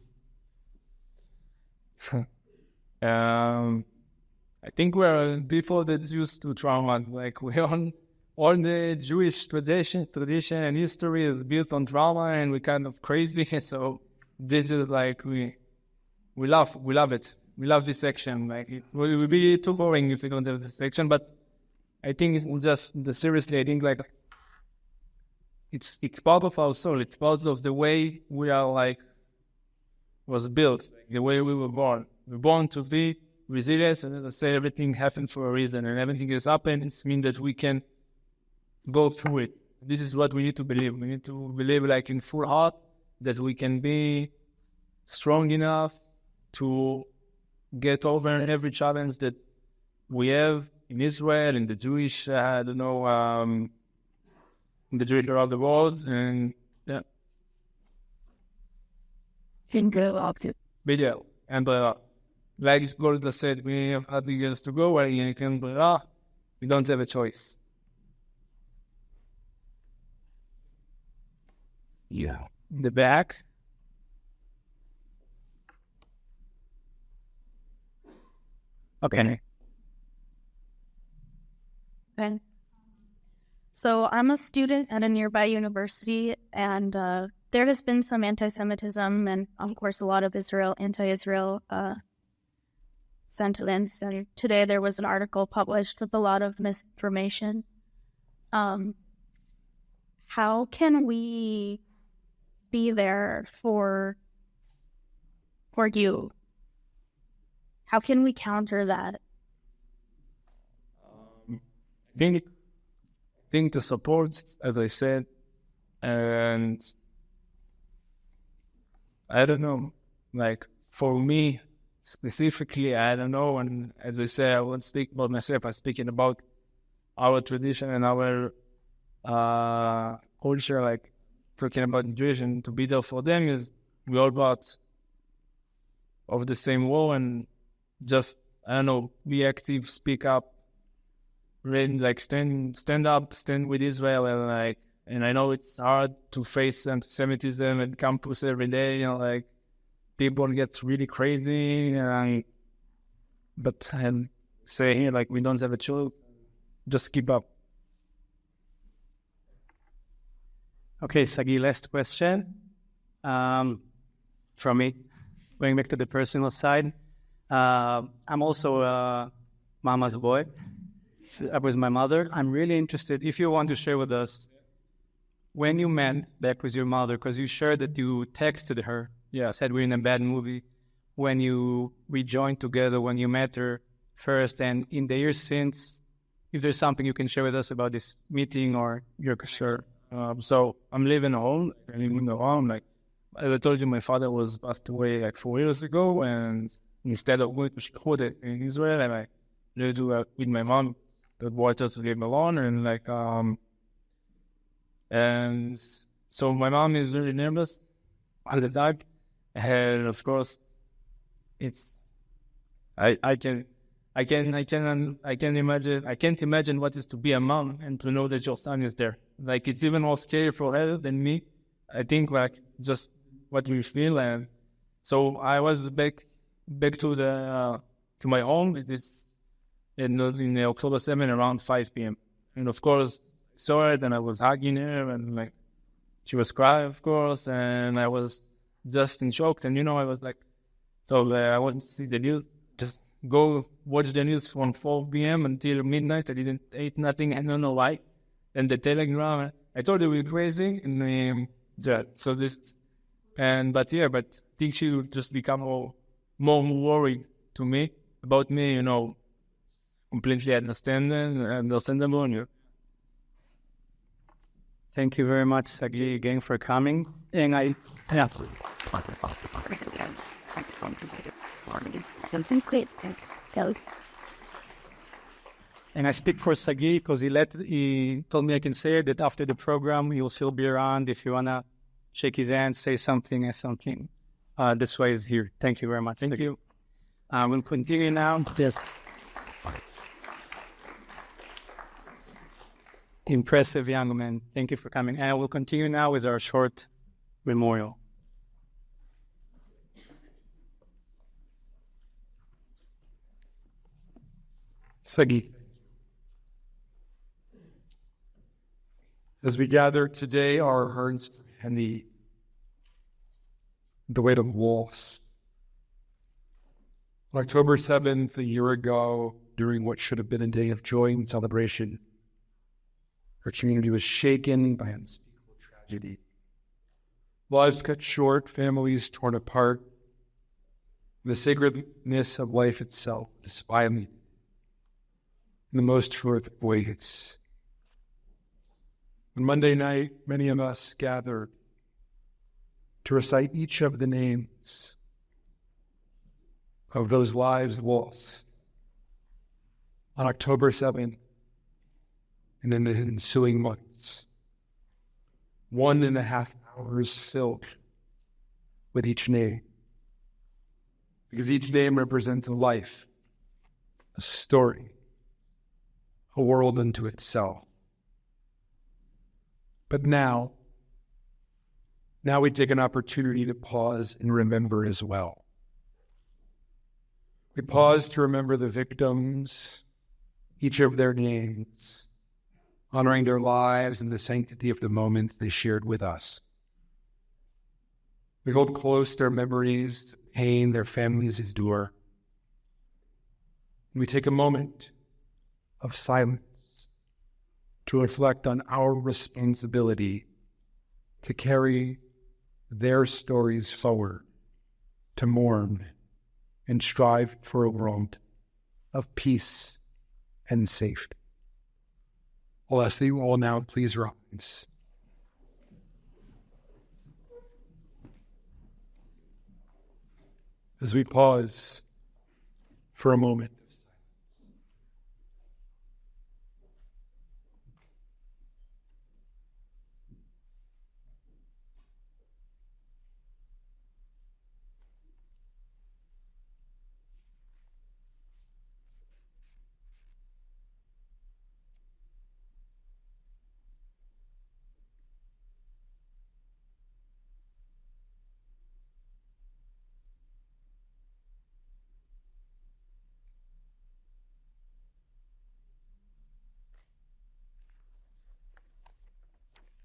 I think we're people that's used to trauma. Like we're on all the Jewish tradition and history is built on trauma, and we're kind of crazy. So this is like we love it. We love this section. Like it will be too boring if we don't have this section. But I think it's just seriously. I think like it's part of our soul. It's part of the way we are like was built, like the way we were born. We're born to be resilient, and as I say, everything happened for a reason, and everything has happened. It means that we can go through it. This is what we need to believe. We need to believe like in full heart that we can be strong enough to get over every challenge that we have in Israel, in the Jewish, in the Jewish around the world, and yeah. Video and like Golda said, we have other years to go. Where you can, we don't have a choice.
Yeah. In the back. Okay.
So I'm a student at a nearby university, and there has been some anti-Semitism and, of course, a lot of anti-Israel sentiments. And today there was an article published with a lot of misinformation. How can we be there for you? How can we counter that?
I think the support, as I said, and I don't know, like for me specifically, I don't know. And as I say, I won't speak about myself. I'm speaking about our tradition and our culture, like talking about the Jewish, and to be there for them is we all part of the same war, and just, I don't know, be active, speak up, like stand up, stand with Israel, and I know it's hard to face anti-Semitism at campus every day, like people get really crazy, but I say here, like, we don't have a choice, just keep up.
Okay, Sagi, last question from me. Going back to the personal side, I'm also a mama's boy. That was my mother. I'm really interested, if you want to share with us, when you met back with your mother, because you shared that you texted her, said we're in a bad movie, when you rejoined together, when you met her first, and in the years since, if there's something you can share with us about this meeting or your
Sure. So I'm living at home. I live in the home. Like, as I told you, my father was passed away like 4 years ago, and instead of going to school in Israel, and I lived with my mom that wanted us to live alone, and so my mom is really nervous all the time, and of course, I can't imagine what is to be a mom and to know that your son is there. Like, it's even more scary for her than me. I think, like, just what we feel. And so I was back to my home. It is in October 7 around 5 p.m. And of course, I saw it, and I was hugging her, and like, she was crying, of course, and I was just in shock. And I was like, so I wanted to see the news. Just go watch the news from 4 p.m. until midnight. I didn't eat nothing. I don't know why. And the telegram, I thought it would be crazy. And so this, but I think she would just become more worried to me about me. Completely understandable.
Thank you very much, Sagi, again for coming. And And I speak for Sagi because he told me I can say it, that after the program he'll still be around if you wanna shake his hand, say something or something. That's why he's here. Thank you very much.
Thank you.
We'll continue now. Yes. Impressive young man. Thank you for coming. And we'll continue now with our short memorial.
Sagi, as we gather today, our hearts and the weight of loss. On October 7th, a year ago, during what should have been a day of joy and celebration, our community was shaken by unspeakable tragedy. Lives cut short, families torn apart. The sacredness of life itself is violated in the most horrific ways. On Monday night, many of us gathered to recite each of the names of those lives lost on October 7th and in the ensuing months. 1.5 hours filled with each name, because each name represents a life, a story, a world unto itself. But now we take an opportunity to pause and remember as well. We pause to remember the victims, each of their names, honoring their lives and the sanctity of the moments they shared with us. We hold close their memories, the pain their families endure. We take a moment of silence to reflect on our responsibility to carry their stories forward, to mourn and strive for a world of peace and safety. I'll ask that you all now please rise. As we pause for a moment.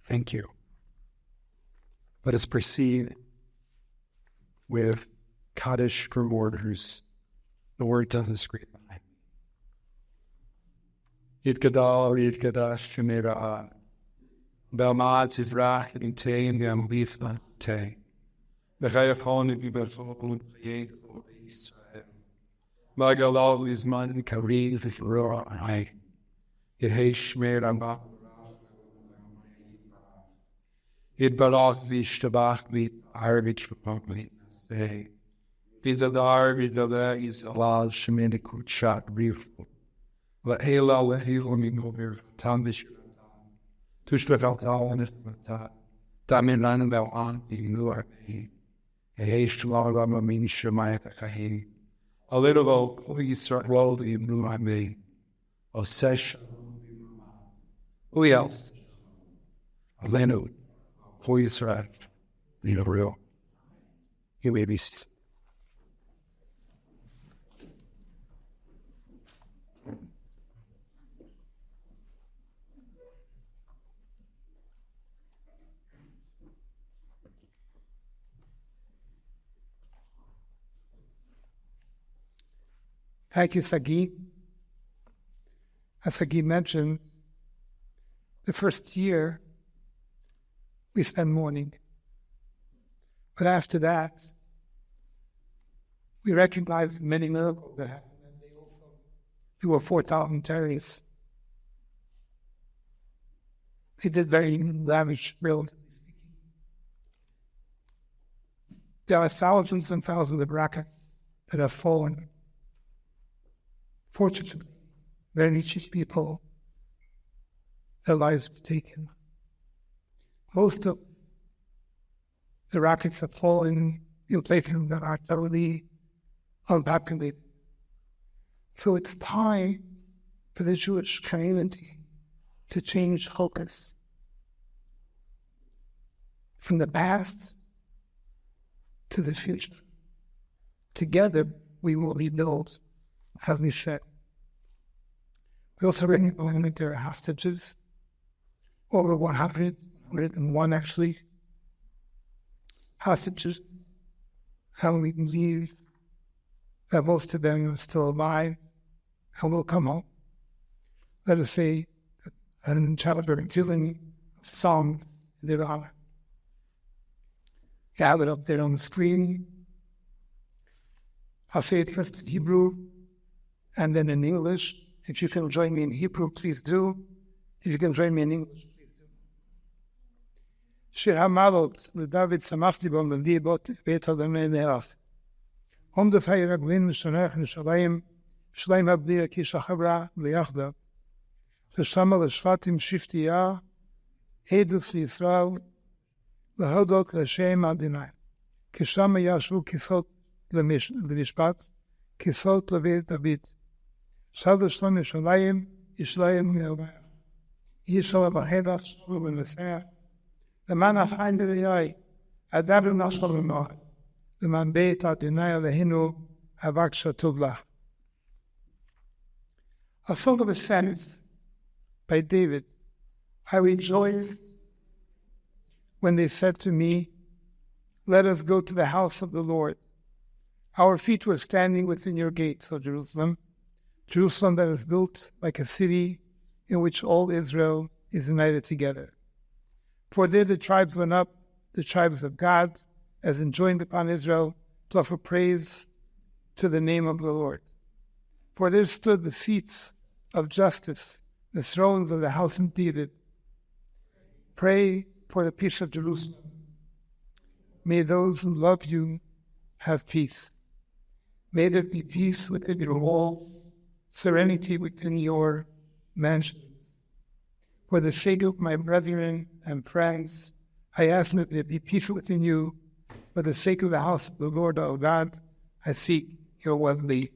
Thank you. Let us proceed with Kaddish for Mourners. The word doesn't scream behind me. Yitgadal, Yitgadash, Shemira, Belmat, Izrach, Intein, Yamlifa, Te. Bechayachon, Yibachon, Yed, Israel. Magalal, Izman, Kariv, Ro'ai. Yehesh, Merabah. Yitbarach v'ishtabach v'arvich v'pagmit say. V'dadar v'dada yizalal shemenikut shat rifu. V'ela v'hilo migovir tam v'shiratam. Tushbechal ta'anet v'tat. Tamilan v'an v'inu arpehi. Yehesh t'laga mamin shemayat achahi. A little vote, please start roll the ibnu amei. O sesh. Who else? Alenu. For Israel, you know, real. You may be.
Thank you, Sagi. As Sagi mentioned, the first year we spend mourning. But after that, we recognize many miracles that happened. And there were 4,000 terrorists. They did very lavish, relatively speaking. There are thousands and thousands of rockets that have fallen. Fortunately, many people, their lives were taken. Most of the rockets have fallen in places that are totally unpopulated. So it's time for the Jewish community to change focus from the past to the future. Together, we will rebuild, as we said. We also recognize that there are hostages, over 101 actually, hostages, and we believe that most of them are still alive and will come home. Let us say, and childbearing children of Psalm in their honor. You have it up there on the screen. I'll say it first in Hebrew and then in English. If you can join me in Hebrew, please do. If you can join me in English, please do. שיר המעלות, לדוד שמחתי בו מביא בו בית אדוני נערך. עומדות הרגלים משנך נשלם, שלם הבנייה כי שחברה ויחדיו. ששמה לשפטים שבטייה, עדות לישראל, להודות לשם אדוני. כי שמה ישבו כיסאות למשפט, כיסאות לבית דוד. סדר שלום ישלם, ישלם מהרבה. ישלם בחדך, שלום ונסע. למען החיים בריאי, אדם נשל ממוח. למען בית אדוני אלוהינו, אבק שטוב לך. A song of ascent by David. I rejoiced when they said to me, let us go to the house of the Lord. Our feet were standing within your gates, O Jerusalem, Jerusalem that is built like a city in which all Israel is united together. For there the tribes went up, the tribes of God, as enjoined upon Israel, to offer praise to the name of the Lord. For there stood the seats of justice, the thrones of the house of David. Pray for the peace of Jerusalem. May those who love you have peace. May there be peace within your walls, serenity within your mansions. For the sake of my brethren and friends, I ask that there be peace within you. For the sake of the house of the Lord our God, I seek your well-being.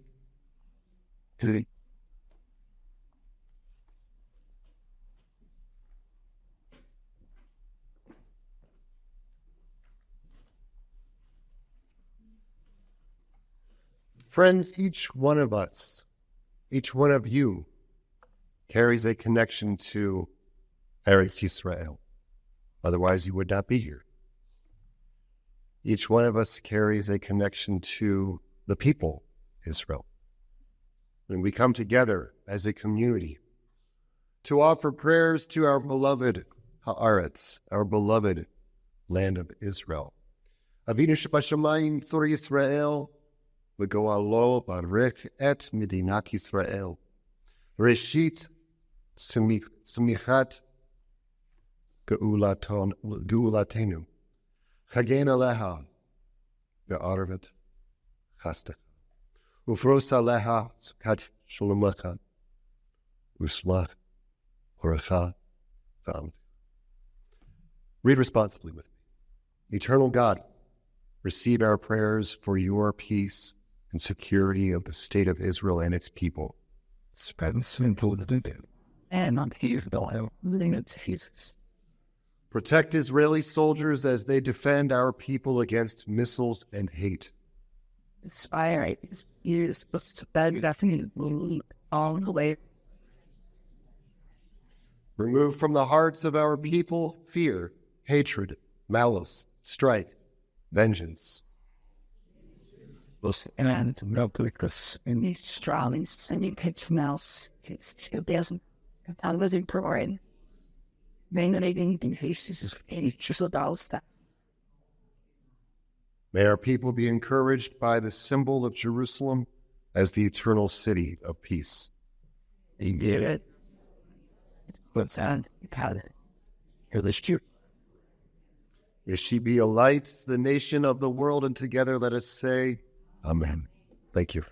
Friends, each one of us, each one of you, carries a connection to Eretz Yisrael. Otherwise, you would not be here. Each one of us carries a connection to the people, Israel. When we come together as a community to offer prayers to our beloved Haaretz, our beloved land of Israel. Avinu Shebashamayim Tzur Yisrael, V'goalo Barech et Medinat Yisrael. Reshit Smichat Geulatenu. Chagen Aleha Be'arvet Chastech. Ufros Aleha Sukat Sholomecha. Uslach Horecha V'amet. Read responsibly with me. Eternal God, receive our prayers for your peace and security of the state of Israel and its people. Protect Israeli soldiers as they defend our people against missiles and hate.
Inspire is definitely all the way.
Remove from the hearts of our people fear, hatred, malice, strife, vengeance.
And no because in each strong and pitch mouse, it's 2,000. I was imploring. Mainly in cases in $1 that.
May our people be encouraged by the symbol of Jerusalem as the eternal city of peace.
May
she be a light to the nation of the world, and together let us say, Amen. Thank you.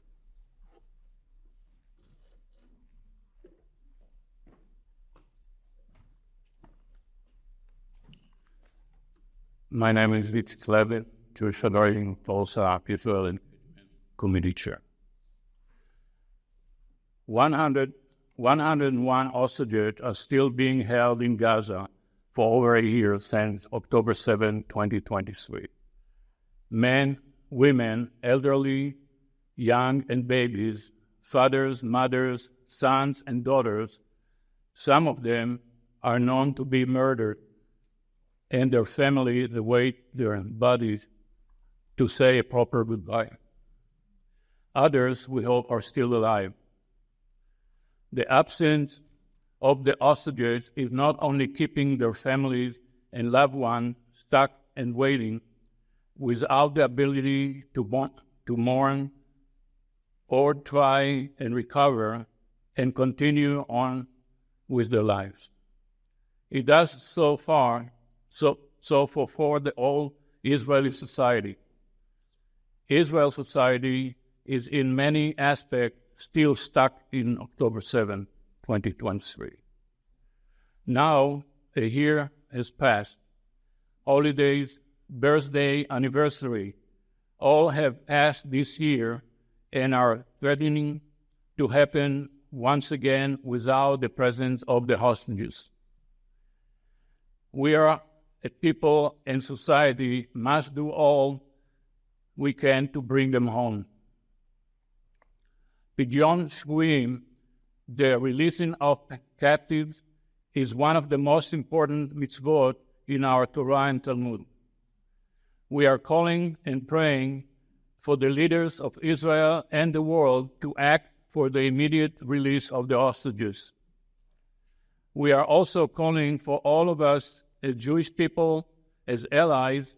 My name is Vitzitz Levin, Jewish Federation Tulsa Israel and Committee Chair. 101 hostages are still being held in Gaza for over a year since October 7, 2023. Men, women, elderly, young and babies, fathers, mothers, sons and daughters, some of them are known to be murdered, and their family await their bodies to say a proper goodbye. Others, we hope, are still alive. The absence of the hostages is not only keeping their families and loved ones stuck and waiting without the ability to mourn or try and recover and continue on with their lives. It does so for the whole Israeli society. Israel society is in many aspects still stuck in October 7, 2023. Now, a year has passed. Holidays, birthday, anniversary, all have passed this year and are threatening to happen once again without the presence of the hostages. We are a people and society must do all we can to bring them home. Beyond Shvuim, the releasing of captives is one of the most important mitzvot in our Torah and Talmud. we are calling and praying for the leaders of Israel and the world to act for the immediate release of the hostages. We are also calling for all of us as Jewish people, as allies,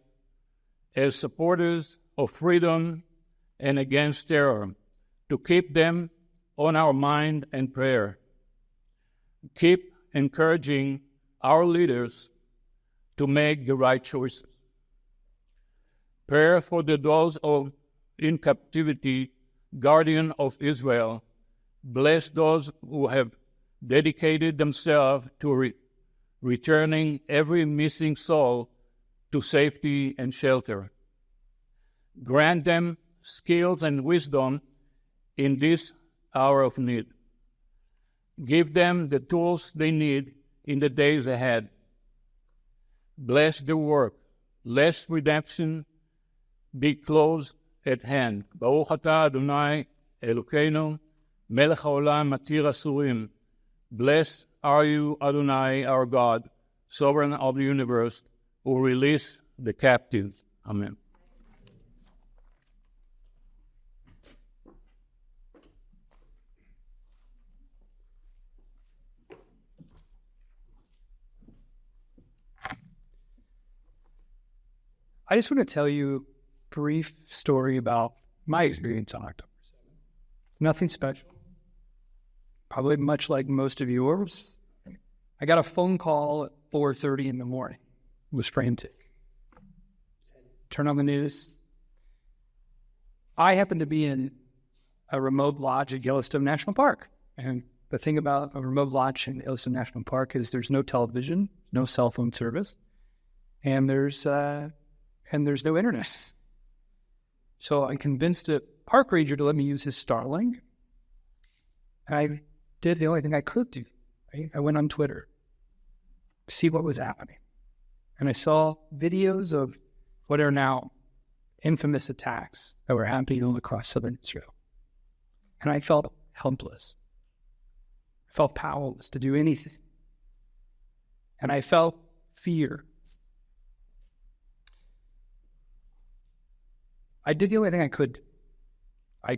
as supporters of freedom and against terror, to keep them on our mind and prayer. Keep encouraging our leaders to make the right choices. Prayer for those in captivity, guardian of Israel. Bless those who have dedicated themselves to returning every missing soul to safety and shelter. Grant them skills and wisdom in this hour of need. Give them the tools they need in the days ahead. Bless their work. Let redemption be close at hand. Baruch atah Adonai Elokeinu, melech haolam matir asurim. Blessed are you, Adonai, our God, sovereign of the universe, who release the captives. Amen.
I just want to tell you a brief story about my experience on October 7th. Nothing special. Probably much like most of yours. I got a phone call at 4:30 in the morning. It was frantic. Turn on the news. I happened to be in a remote lodge at Yellowstone National Park. And the thing about a remote lodge in Yellowstone National Park is there's no television, no cell phone service, and there's no internet. So I convinced a park ranger to let me use his Starlink. I did the only thing I could do. I went on Twitter to see what was happening. And I saw videos of what are now infamous attacks that were happening all across southern Israel. And I felt helpless. I felt powerless to do anything. And I felt fear. I did the only thing I could. I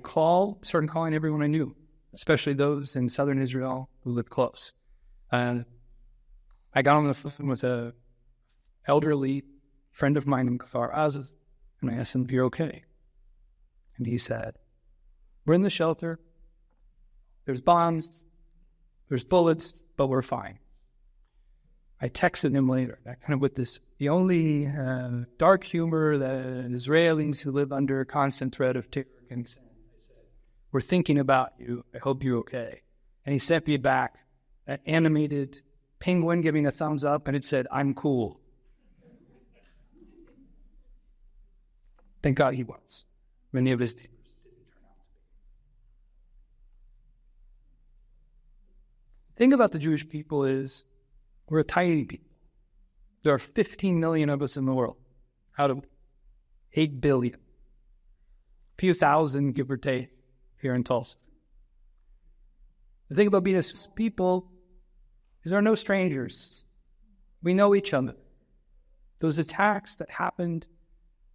started calling everyone I knew, especially those in southern Israel who lived close. And I got on the phone with an elderly friend of mine in Kfar Aziz, and I asked him if you're okay. And he said, we're in the shelter. There's bombs. There's bullets, but we're fine. I texted him later, kind of with the only dark humor that Israelis who live under constant threat of terror can say. I said, we're thinking about you. I hope you're okay. And he sent me back an animated penguin giving a thumbs up, and it said, I'm cool. Thank God he was. Many of his tears didn't turn out to be. The thing about the Jewish people is we're a tiny people. There are 15 million of us in the world out of 8 billion. A few thousand, give or take, here in Tulsa. The thing about being a people is there are no strangers. We know each other. Those attacks that happened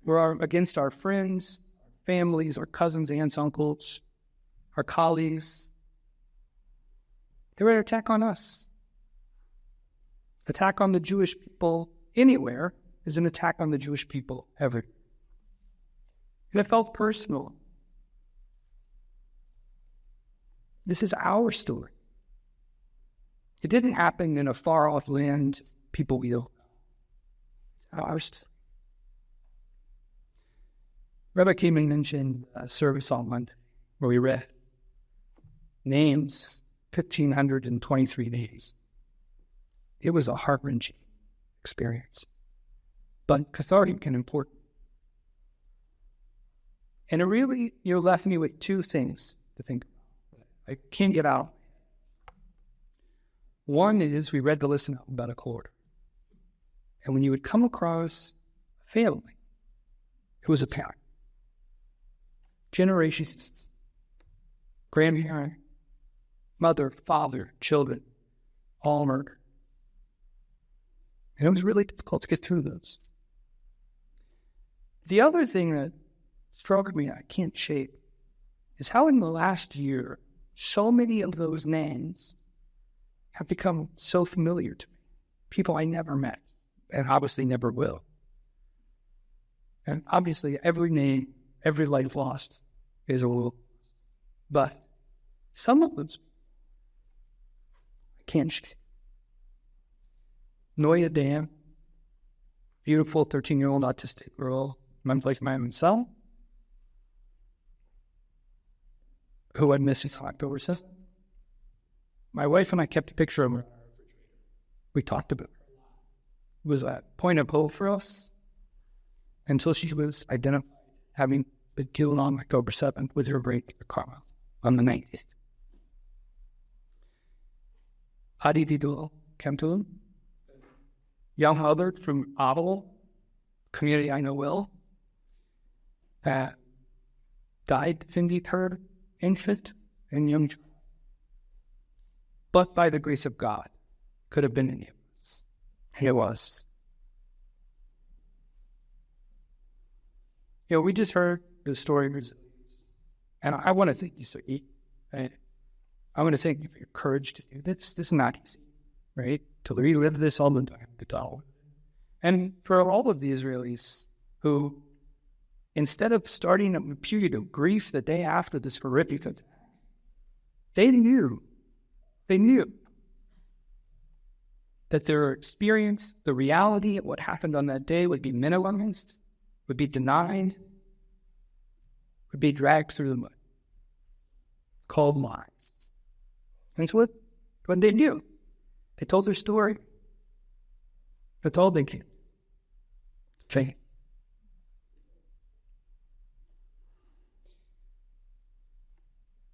were against our friends, our families, our cousins, aunts, uncles, our colleagues. They were an attack on us. Attack on the Jewish people anywhere is an attack on the Jewish people ever. And it felt personal. This is our story. It didn't happen in a far-off land, people we don't know. It's our story. Rabbi Keeman mentioned a service on Monday where we read names, 1,523 names. It was a heart-wrenching experience, but cathartic and important. And it really, left me with two things to think about. I can't get out. One is we read the list in alphabetical order. And when you would come across a family, it was a parent. Generations, grandparent, mother, father, children, all murdered. And it was really difficult to get through those.
The other thing that struck me, I can't shake, is how in the last year, so many of those names have become so familiar to me. People I never met, and obviously never will. And obviously every name, every life lost is a wound. But some of them, I can't shake. Noya Dam, beautiful 13-year-old autistic girl, like my own son, who had missed since October 7th. My wife and I kept a picture of her. We talked about her. It was a point of hope for us until she was identified having been killed on October 7th with her brake car on the 19th. Adi Didul Kemtul, young mother from Ottawa, community I know well, died thinking her infant and young child. But by the grace of God, could have been any of us. It was. We just heard the story of resilience. And I want to thank you, Sagi. I want to thank you for your courage to do this. This is not easy, right? To relive this all the time. And for all of the Israelis who, instead of starting a period of grief the day after this horrific attack, they knew that their experience, the reality of what happened on that day would be minimized, would be denied, would be dragged through the mud, called lies. And it's what they knew. They told their story. That's all they can. Thank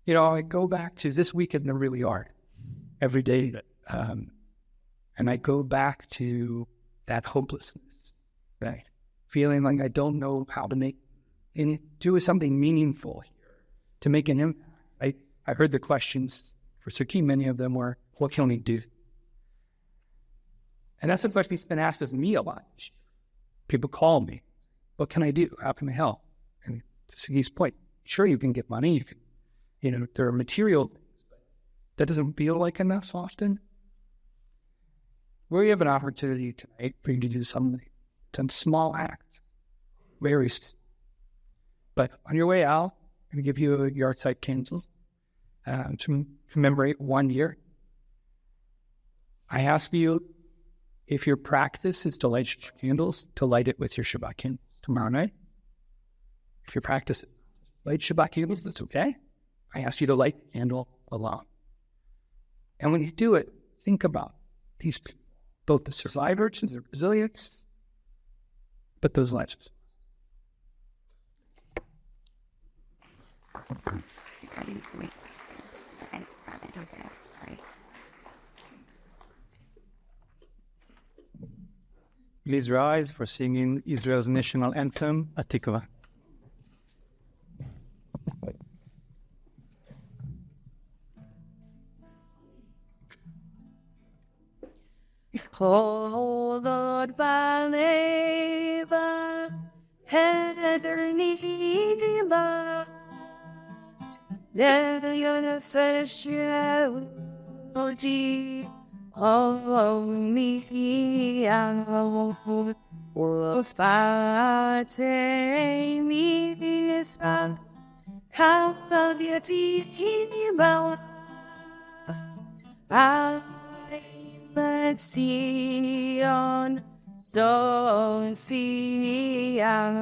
you. I go back to this week in the really hard every day, and I go back to that hopelessness, right? Feeling like I don't know how to do something meaningful here to make an impact. I heard the questions for Sagi, many of them were, what can we do? And that's a question that's been asked of me a lot. People call me, what can I do? How can I help? And to Sagi's point, sure, you can get money, you can, there are material things, but that doesn't feel like enough often. We have an opportunity tonight for you to do something, some small act, very small. But on your way out, I'm going to give you a yard site candles to commemorate 1 year. I ask you, if your practice is to light your candles, to light it with your Shabbat candles tomorrow night. If your practice is light Shabbat candles, that's okay. I ask you to light the candle alone. And when you do it, think about these people, both the survivors and their resilience, but those lives.
Please rise for singing Israel's national anthem, Atikva.
Hold on, Valeva, Heather Nidima, Never gonna finish you, oh, me, I was fighting me this man. How the beauty about let's see on stone sea. Oh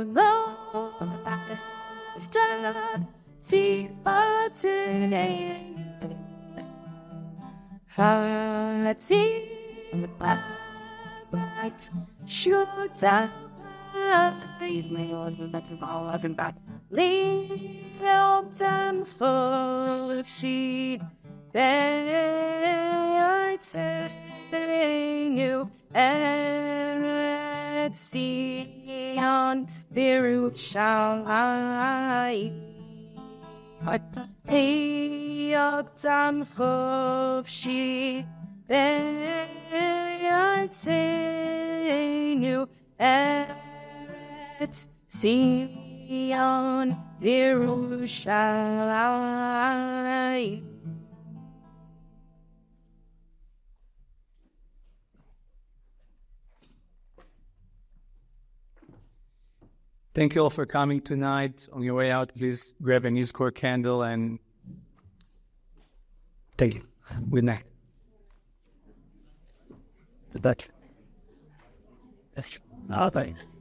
no, see for today. Let's see but shoot up. Leave them full of sheet. They're telling you and see on Beirut shall I pay up down full of sheet. Be'yatenu Eretz Sion Yerushalayim.
Thank you all for coming tonight. On your way out, please grab an Yizkor candle and thank you. Good night.
Good night.
Oh, thank you.